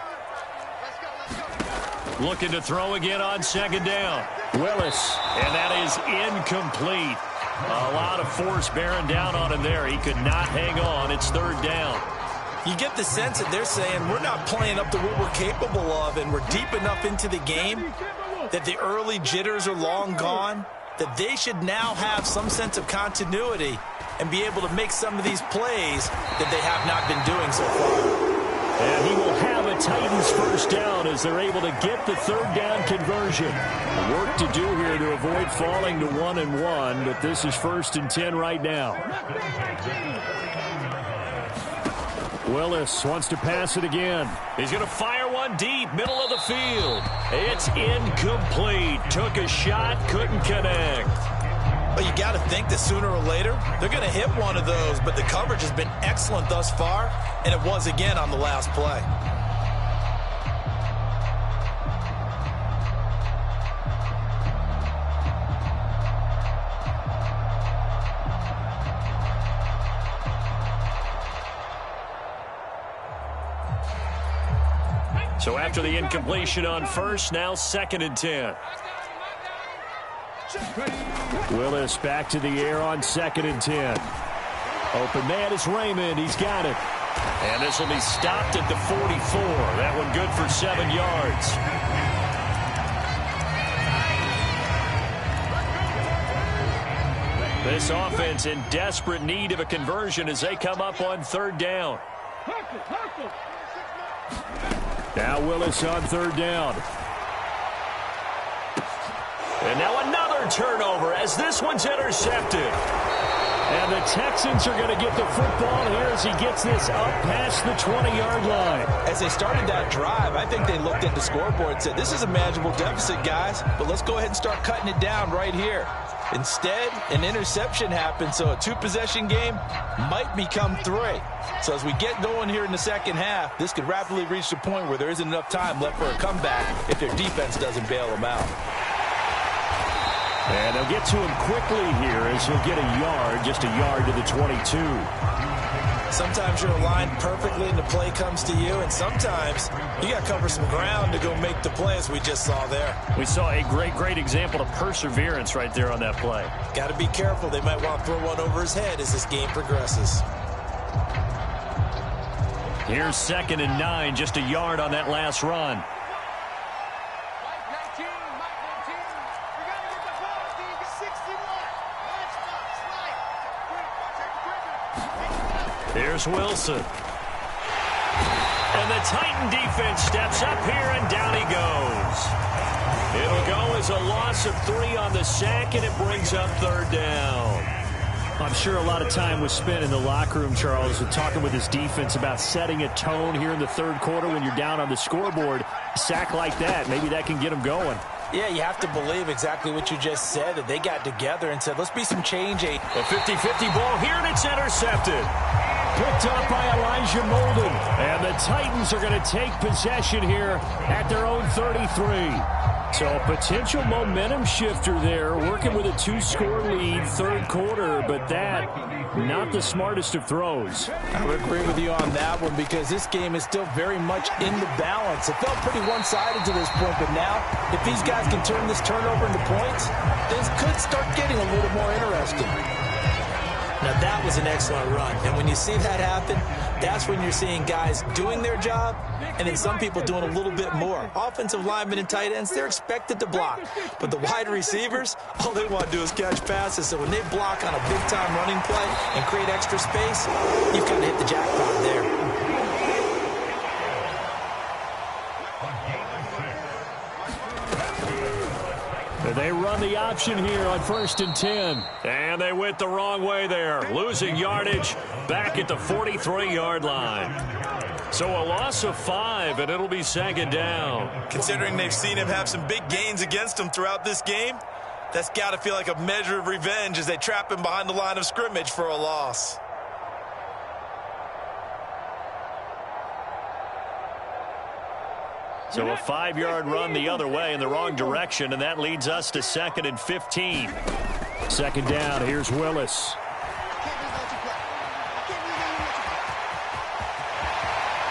Looking to throw again on second down. Willis, and that is incomplete. A lot of force bearing down on him there. He could not hang on. It's third down. You get the sense that they're saying we're not playing up to what we're capable of, and we're deep enough into the game that the early jitters are long gone, that they should now have some sense of continuity and be able to make some of these plays that they have not been doing so far. And he will have a Titans first down as they're able to get the third down conversion. Work to do here to avoid falling to 1-1, but this is 1st and 10 right now. Willis wants to pass it again. He's going to fire one deep, middle of the field. It's incomplete. Took a shot, couldn't connect. Well, you got to think that sooner or later they're going to hit one of those, but the coverage has been excellent thus far, and it was again on the last play. So after the incompletion on first, now 2nd and 10. Willis back to the air on 2nd and 10. Open man is Raymond. He's got it. And this will be stopped at the 44. That one good for 7 yards. This offense in desperate need of a conversion as they come up on third down. Now Willis on third down. And now another turnover as this one's intercepted. And the Texans are going to get the football here as he gets this up past the 20-yard line. As they started that drive, I think they looked at the scoreboard and said, this is a manageable deficit, guys, but let's go ahead and start cutting it down right here. Instead, an interception happened, so a 2-possession game might become 3. So as we get going here in the second half, this could rapidly reach the point where there isn't enough time left for a comeback if their defense doesn't bail them out. And they'll get to him quickly here as he'll get a yard, just a yard to the 22. Sometimes you're aligned perfectly and the play comes to you, and sometimes you got to cover some ground to go make the play as we just saw there. We saw a great example of perseverance right there on that play. Got to be careful. They might want to throw one over his head as this game progresses. Here's 2nd and 9, just a yard on that last run. Here's Wilson. And the Titan defense steps up here, and down he goes. It'll go as a loss of 3 on the sack, and it brings up third down. I'm sure a lot of time was spent in the locker room, Charles, with talking with his defense about setting a tone here in the third quarter when you're down on the scoreboard. A sack like that, maybe that can get them going. Yeah, you have to believe exactly what you just said, that they got together and said, let's be some change. A 50-50 ball here, and it's intercepted. Picked up by Elijah Molden. And the Titans are going to take possession here at their own 33. So a potential momentum shifter there, working with a 2-score lead, third quarter, but that, not the smartest of throws. I would agree with you on that one because this game is still very much in the balance. It felt pretty one-sided to this point, but now, if these guys can turn this turnover into points, this could start getting a little more interesting. Now, that was an excellent run, and when you see that happen, that's when you're seeing guys doing their job and then some people doing a little bit more. Offensive linemen and tight ends, they're expected to block, but the wide receivers, all they want to do is catch passes. So when they block on a big-time running play and create extra space, you've kind of hit the jackpot there. They run the option here on 1st and 10. And they went the wrong way there. Losing yardage back at the 43-yard line. So a loss of 5, and it'll be 2nd down. Considering they've seen him have some big gains against them throughout this game, That's got to feel like a measure of revenge as they trap him behind the line of scrimmage for a loss. So a 5-yard run the other way in the wrong direction, and that leads us to 2nd and 15. 2nd down, here's Willis.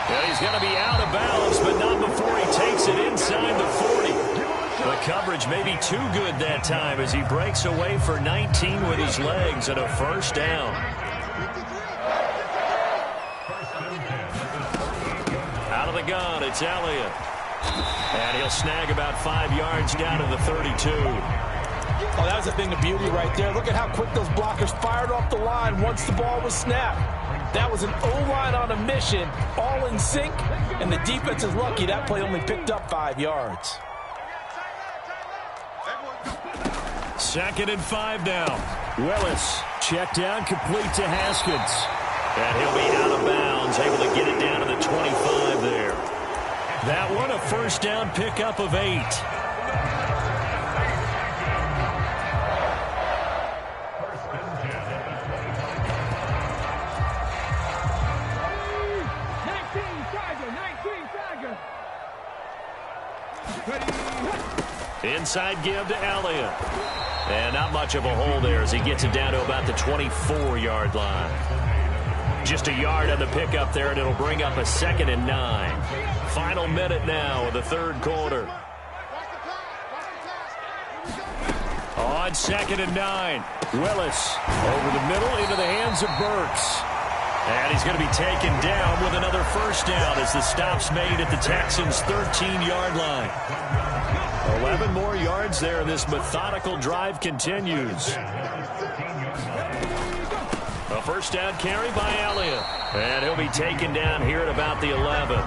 Well, he's going to be out of bounds, but not before he takes it inside the 40. The coverage may be too good that time as he breaks away for 19 with his legs and a 1st down. Out of the gun, it's Elliott. And he'll snag about 5 yards down to the 32. Oh, that was a thing of beauty right there. Look at how quick those blockers fired off the line once the ball was snapped. That was an O-line on a mission, all in sync, and the defense is lucky that play only picked up 5 yards. 2nd and 5 now. Willis, check down, complete to Haskins. And he'll be out of bounds, able to get it down to the 25 there. That one, a 1st down pickup of 8. Inside give to Elliott. And not much of a hole there as he gets it down to about the 24-yard line. Just a yard on the pickup there, and it'll bring up a 2nd and 9. Final minute now of the 3rd quarter. On 2nd and 9. Willis over the middle into the hands of Burks. And he's going to be taken down with another 1st down as the stop's made at the Texans' 13-yard line. 11 more yards there. This methodical drive continues. A 1st down carry by Elliott. And he'll be taken down here at about the 11.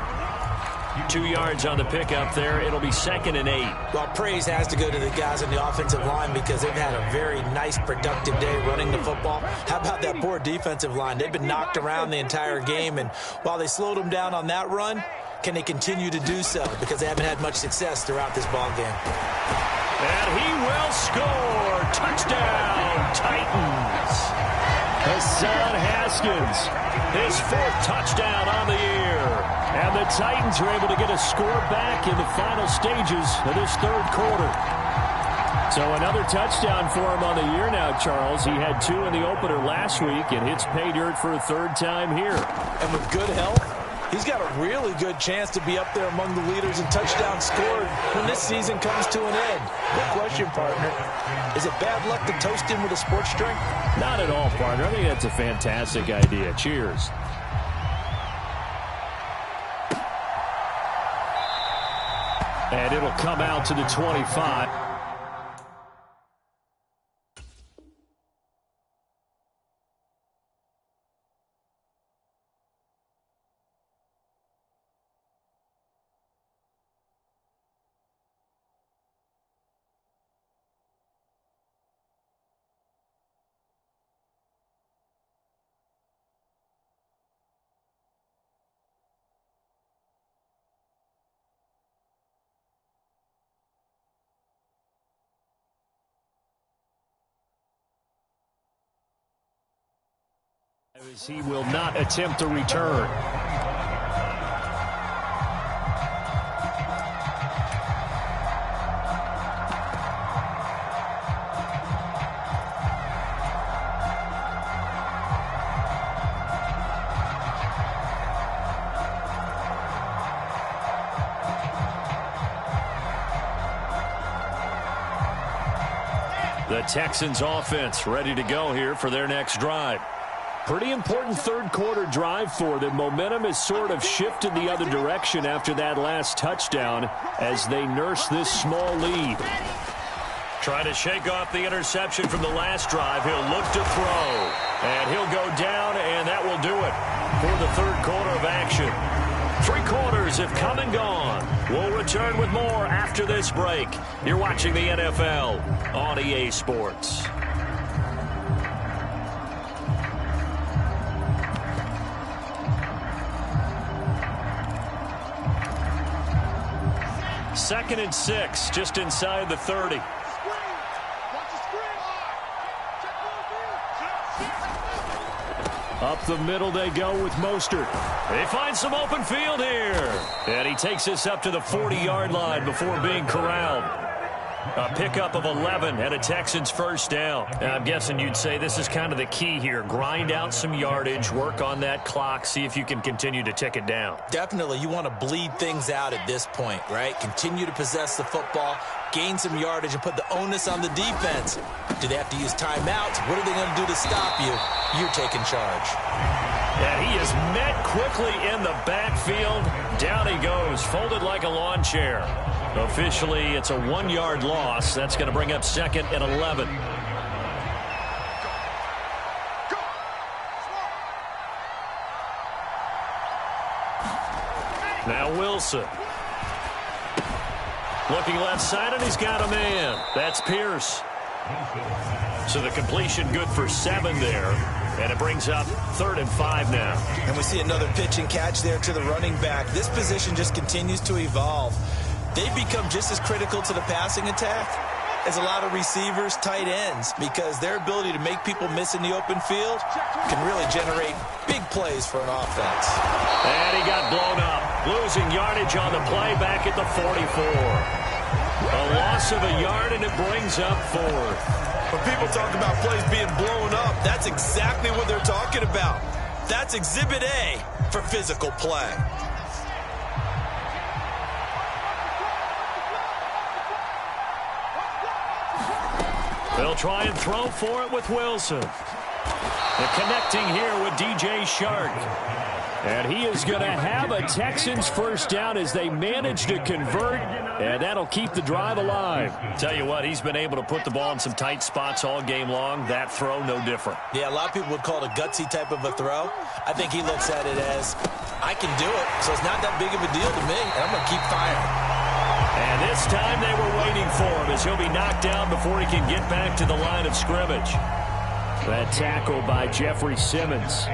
2 yards on the pickup there. It'll be 2nd and 8. Well, praise has to go to the guys on the offensive line because they've had a very nice, productive day running the football. How about that poor defensive line? They've been knocked around the entire game, and while they slowed them down on that run, can they continue to do so? Because they haven't had much success throughout this ball game. And he will score. Touchdown, Titans. Hassan Haskins, his 4th touchdown on the year. And the Titans are able to get a score back in the final stages of this 3rd quarter. So another touchdown for him on the year now, Charles. He had 2 in the opener last week and hits pay dirt for a 3rd time here. And with good health, he's got a really good chance to be up there among the leaders in touchdowns scored when this season comes to an end. Good question, partner. Is it bad luck to toast him with a sports drink? Not at all, partner. I think that's a fantastic idea. Cheers. And it'll come out to the 25. As he will not attempt to return. The Texans offense ready to go here for their next drive. Pretty important 3rd quarter drive for them. Momentum has sort of shifted the other direction after that last touchdown as they nurse this small lead. Trying to shake off the interception from the last drive. He'll look to throw. And he'll go down, and that will do it for the 3rd quarter of action. 3 quarters have come and gone. We'll return with more after this break. You're watching the NFL on EA Sports. Second and 6, just inside the 30. Up the middle they go with Mostert. They find some open field here. And he takes this up to the 40-yard line before being corralled. A pickup of 11 and a Texans first down. I'm guessing you'd say this is kind of the key here. Grind out some yardage, work on that clock, see if you can continue to tick it down. Definitely. You want to bleed things out at this point, right? Continue to possess the football, gain some yardage, and put the onus on the defense. Do they have to use timeouts? What are they going to do to stop you? You're taking charge. And he is met quickly in the backfield. Down he goes, folded like a lawn chair. Officially, it's a 1-yard loss. That's going to bring up 2nd and 11. Now Wilson. Looking left side, and he's got a man. That's Pierce. So the completion good for 7 there. And it brings up 3rd and 5 now. And we see another pitch and catch there to the running back. This position just continues to evolve. They've become just as critical to the passing attack as a lot of receivers, tight ends, because their ability to make people miss in the open field can really generate big plays for an offense. And he got blown up, losing yardage on the play back at the 44. A loss of a yard, and it brings up 4th. When people talk about plays being blown up, that's exactly what they're talking about. That's Exhibit A for physical play. They'll try and throw for it with Wilson. And connecting here with DJ Shark. And he is going to have a Texans first down as they manage to convert, and that'll keep the drive alive. Tell you what, he's been able to put the ball in some tight spots all game long. That throw, no different. Yeah, a lot of people would call it a gutsy type of a throw. I think he looks at it as, I can do it, so it's not that big of a deal to me, and I'm going to keep firing. And this time they were waiting for him as he'll be knocked down before he can get back to the line of scrimmage. That tackle by Jeffrey Simmons.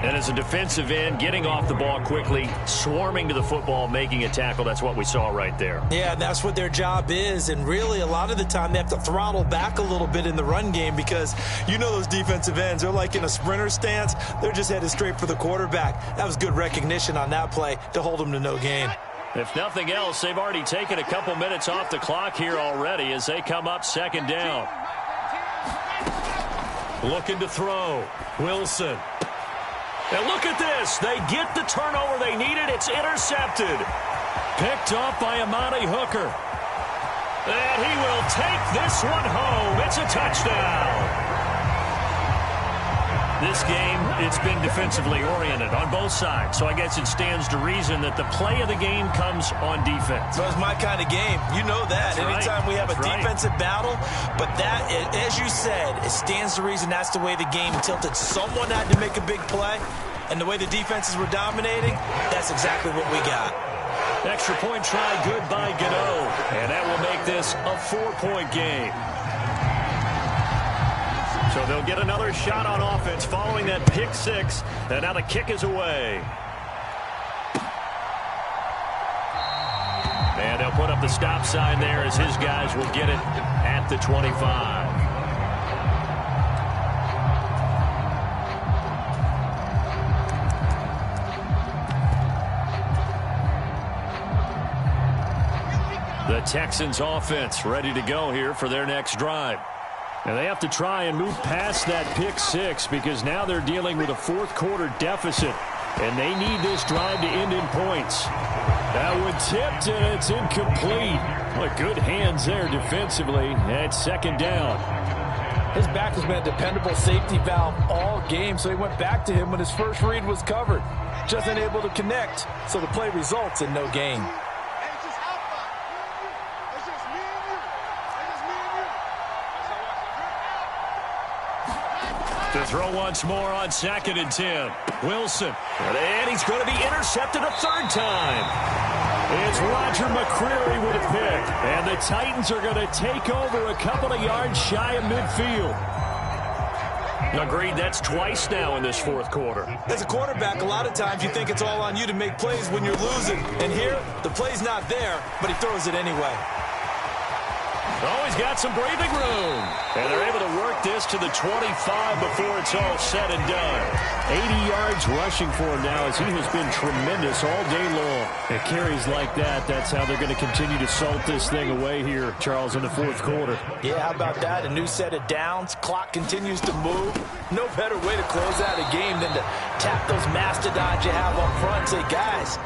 And as a defensive end, getting off the ball quickly, swarming to the football, making a tackle, that's what we saw right there. Yeah, that's what their job is. And really, a lot of the time, they have to throttle back a little bit in the run game because you know those defensive ends, they're like in a sprinter stance. They're just headed straight for the quarterback. That was good recognition on that play to hold them to no gain. If nothing else, they've already taken a couple minutes off the clock here already as they come up 2nd down. Looking to throw. Wilson. And look at this. They get the turnover they needed. It's intercepted. Picked off by Amani Hooker. And he will take this one home. It's a touchdown. This game, it's been defensively oriented on both sides. So I guess it stands to reason that the play of the game comes on defense. Well, it's my kind of game. You know that. That's Anytime right. we have That's a defensive battle, but that, as you said, it stands to reason that's the way the game tilted. Someone had to make a big play, and the way the defenses were dominating, that's exactly what we got. Extra point try good by Gano. And that will make this a 4-point game. So they'll get another shot on offense following that pick 6. And now the kick is away. And they'll put up the stop sign there as his guys will get it at the 25. The Texans offense ready to go here for their next drive. And they have to try and move past that pick 6 because now they're dealing with a 4th quarter deficit. And they need this drive to end in points. That one tipped and it's incomplete. What good hands there defensively. And it's 2nd down. His back has been a dependable safety valve all game, so he went back to him when his first read was covered. Just unable to connect, so the play results in no gain. To throw once more on 2nd and 10. Wilson. And he's going to be intercepted a 3rd time. It's Roger McCreary with a pick. And the Titans are going to take over a couple of yards shy of midfield. Agreed, that's twice now in this 4th quarter. As a quarterback, a lot of times you think it's all on you to make plays when you're losing. And here, the play's not there, but he throws it anyway. Oh, he's got some breathing room. And they're able to work this to the 25 before it's all said and done. 80 yards rushing for him now as he has been tremendous all day long. At carries like that, that's how they're going to continue to salt this thing away here, Charles, in the fourth quarter. Yeah, how about that? A new set of downs. Clock continues to move. No better way to close out a game than to tap those mastodons you have up front. Say, guys,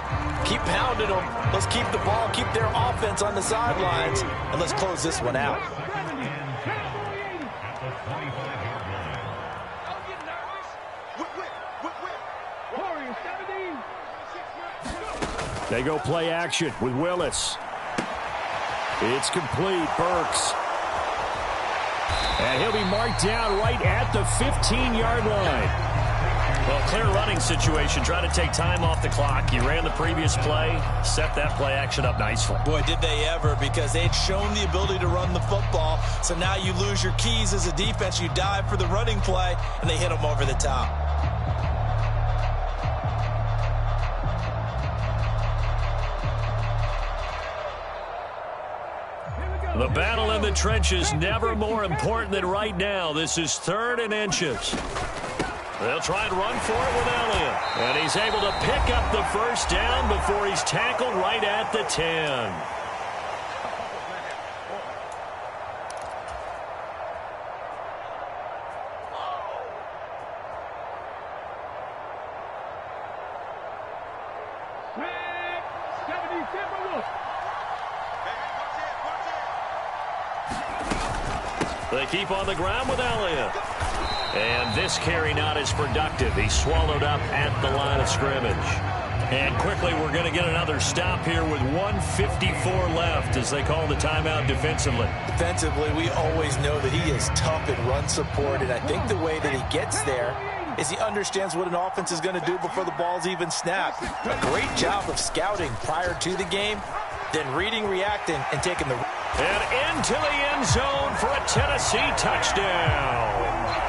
keep pounding them. Let's keep the ball, keep their offense on the sidelines, and let's close this one out. They go play action with Willis. It's complete. Burks. And he'll be marked down right at the 15-yard line. Well, clear running situation. Trying to take time off the clock. He ran the previous play, set that play action up nicely. Boy, did they ever, because they'd shown the ability to run the football. So now you lose your keys as a defense. You dive for the running play, and they hit them over the top. The battle in the trenches, never more important than right now. This is 3rd and inches. They'll try and run for it with Elliott. And he's able to pick up the first down before he's tackled right at the 10. They keep on the ground with Elliott. And this carry not as productive. He's swallowed up at the line of scrimmage. And quickly we're going to get another stop here with 1:54 left as they call the timeout defensively. Defensively, we always know that he is tough in run support, and I think the way that he gets there is he understands what an offense is going to do before the ball's even snapped. A great job of scouting prior to the game, then reading, reacting, and taking the... And into the end zone for a Tennessee touchdown.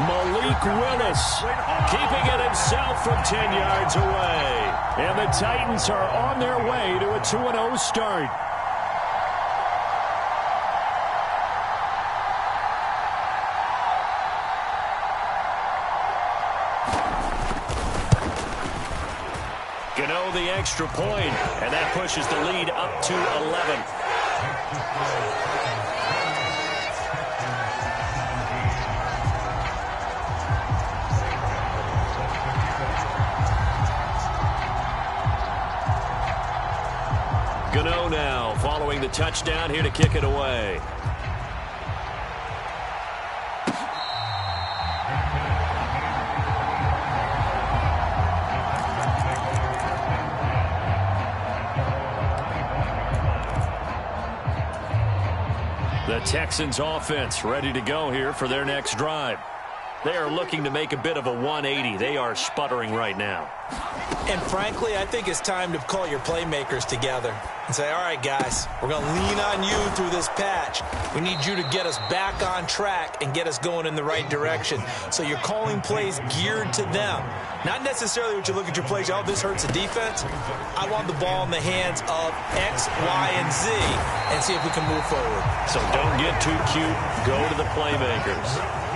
Malik Willis keeping it himself from 10 yards away. And the Titans are on their way to a 2-0 start. Gano the extra point, and that pushes the lead up to 11. Gano now following the touchdown here to kick it away. The Texans offense ready to go here for their next drive. They are looking to make a bit of a 180. They are sputtering right now. And frankly, I think it's time to call your playmakers together and say, all right, guys, we're going to lean on you through this patch. We need you to get us back on track and get us going in the right direction. So you're calling plays geared to them. Not necessarily what you look at your plays, oh, this hurts the defense. I want the ball in the hands of X, Y, and Z and see if we can move forward. So don't get too cute. Go to the playmakers.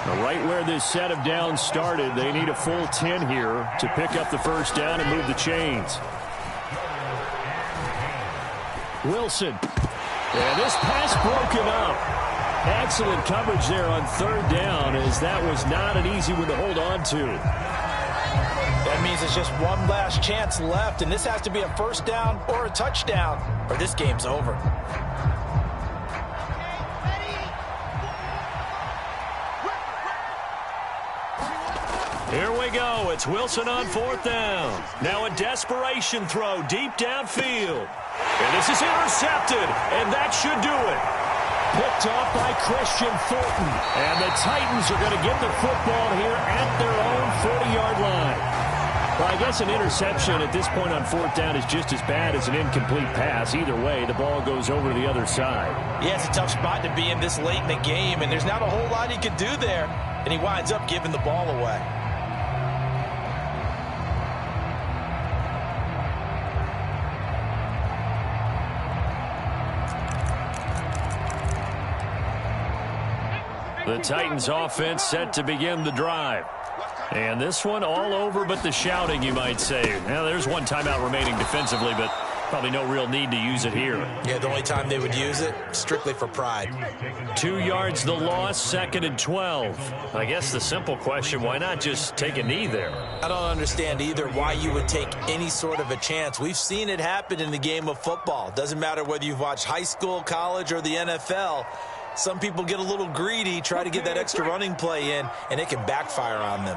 Now, right where this set of downs started, they need a full 10 here to pick up the first down and move the chains. Wilson. And this pass broken up. Excellent coverage there on 3rd down, as that was not an easy one to hold on to. That means it's just one last chance left, and this has to be a first down or a touchdown, or this game's over. Here we go. It's Wilson on 4th down. Now a desperation throw deep downfield. And this is intercepted, and that should do it. Picked off by Christian Fulton. And the Titans are going to get the football here at their own 40-yard line. Well, I guess an interception at this point on 4th down is just as bad as an incomplete pass. Either way, the ball goes over to the other side. Yeah, it's a tough spot to be in this late in the game, and there's not a whole lot he could do there. And he winds up giving the ball away. The Titans offense set to begin the drive. And this one all over but the shouting, you might say. Now, there's one timeout remaining defensively, but probably no real need to use it here. Yeah, the only time they would use it, strictly for pride. 2 yards the loss, 2nd and 12. I guess the simple question, why not just take a knee there? I don't understand either why you would take any sort of a chance. We've seen it happen in the game of football. Doesn't matter whether you've watched high school, college, or the NFL. Some people get a little greedy, try to get that extra running play in, and it can backfire on them.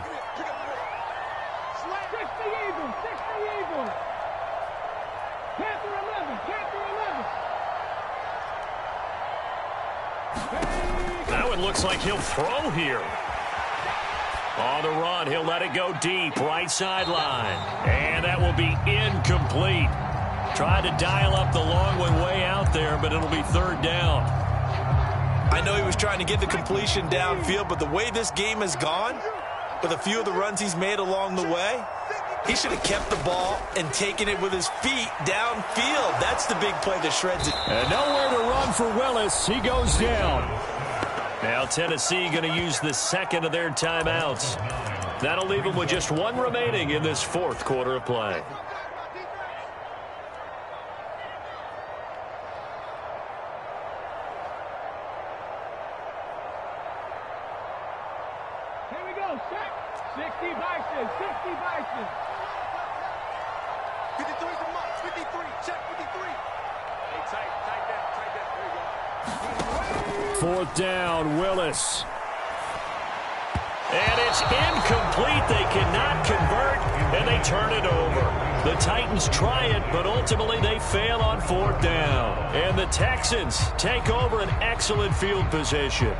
Now it looks like he'll throw here. On the run, he'll let it go deep, right sideline. And that will be incomplete. Tried to dial up the long one way out there, but it'll be 3rd down. I know he was trying to get the completion downfield, but the way this game has gone, with a few of the runs he's made along the way, he should have kept the ball and taken it with his feet downfield. That's the big play that shreds it. And nowhere to run for Willis. He goes down. Now Tennessee going to use the 2nd of their timeouts. That'll leave them with just 1 remaining in this 4th quarter of play. Here we go, check. 60 Bison, 60 Bison. 53's a mark, 53, check 53. Hey, tight that, there you go. 4th down, Willis. And it's incomplete. They cannot convert, and they turn it over. The Titans try it, but ultimately they fail on 4th down. And the Texans take over an excellent field position.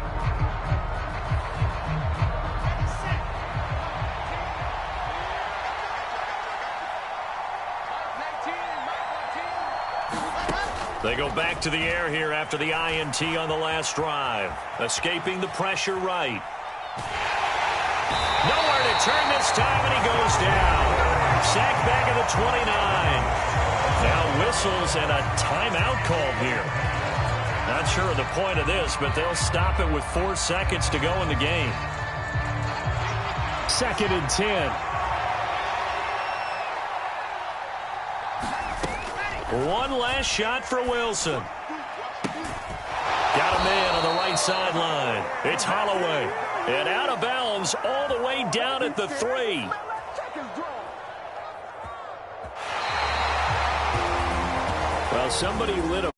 They go back to the air here after the INT on the last drive. Escaping the pressure right. Nowhere to turn this time, and he goes down. Sacked back at the 29. Now whistles and a timeout called here. Not sure of the point of this, but they'll stop it with 4 seconds to go in the game. 2nd and 10. One last shot for Wilson. Got a man on the right sideline. It's Holloway. And out of bounds all the way down at the 3. Well, somebody lit a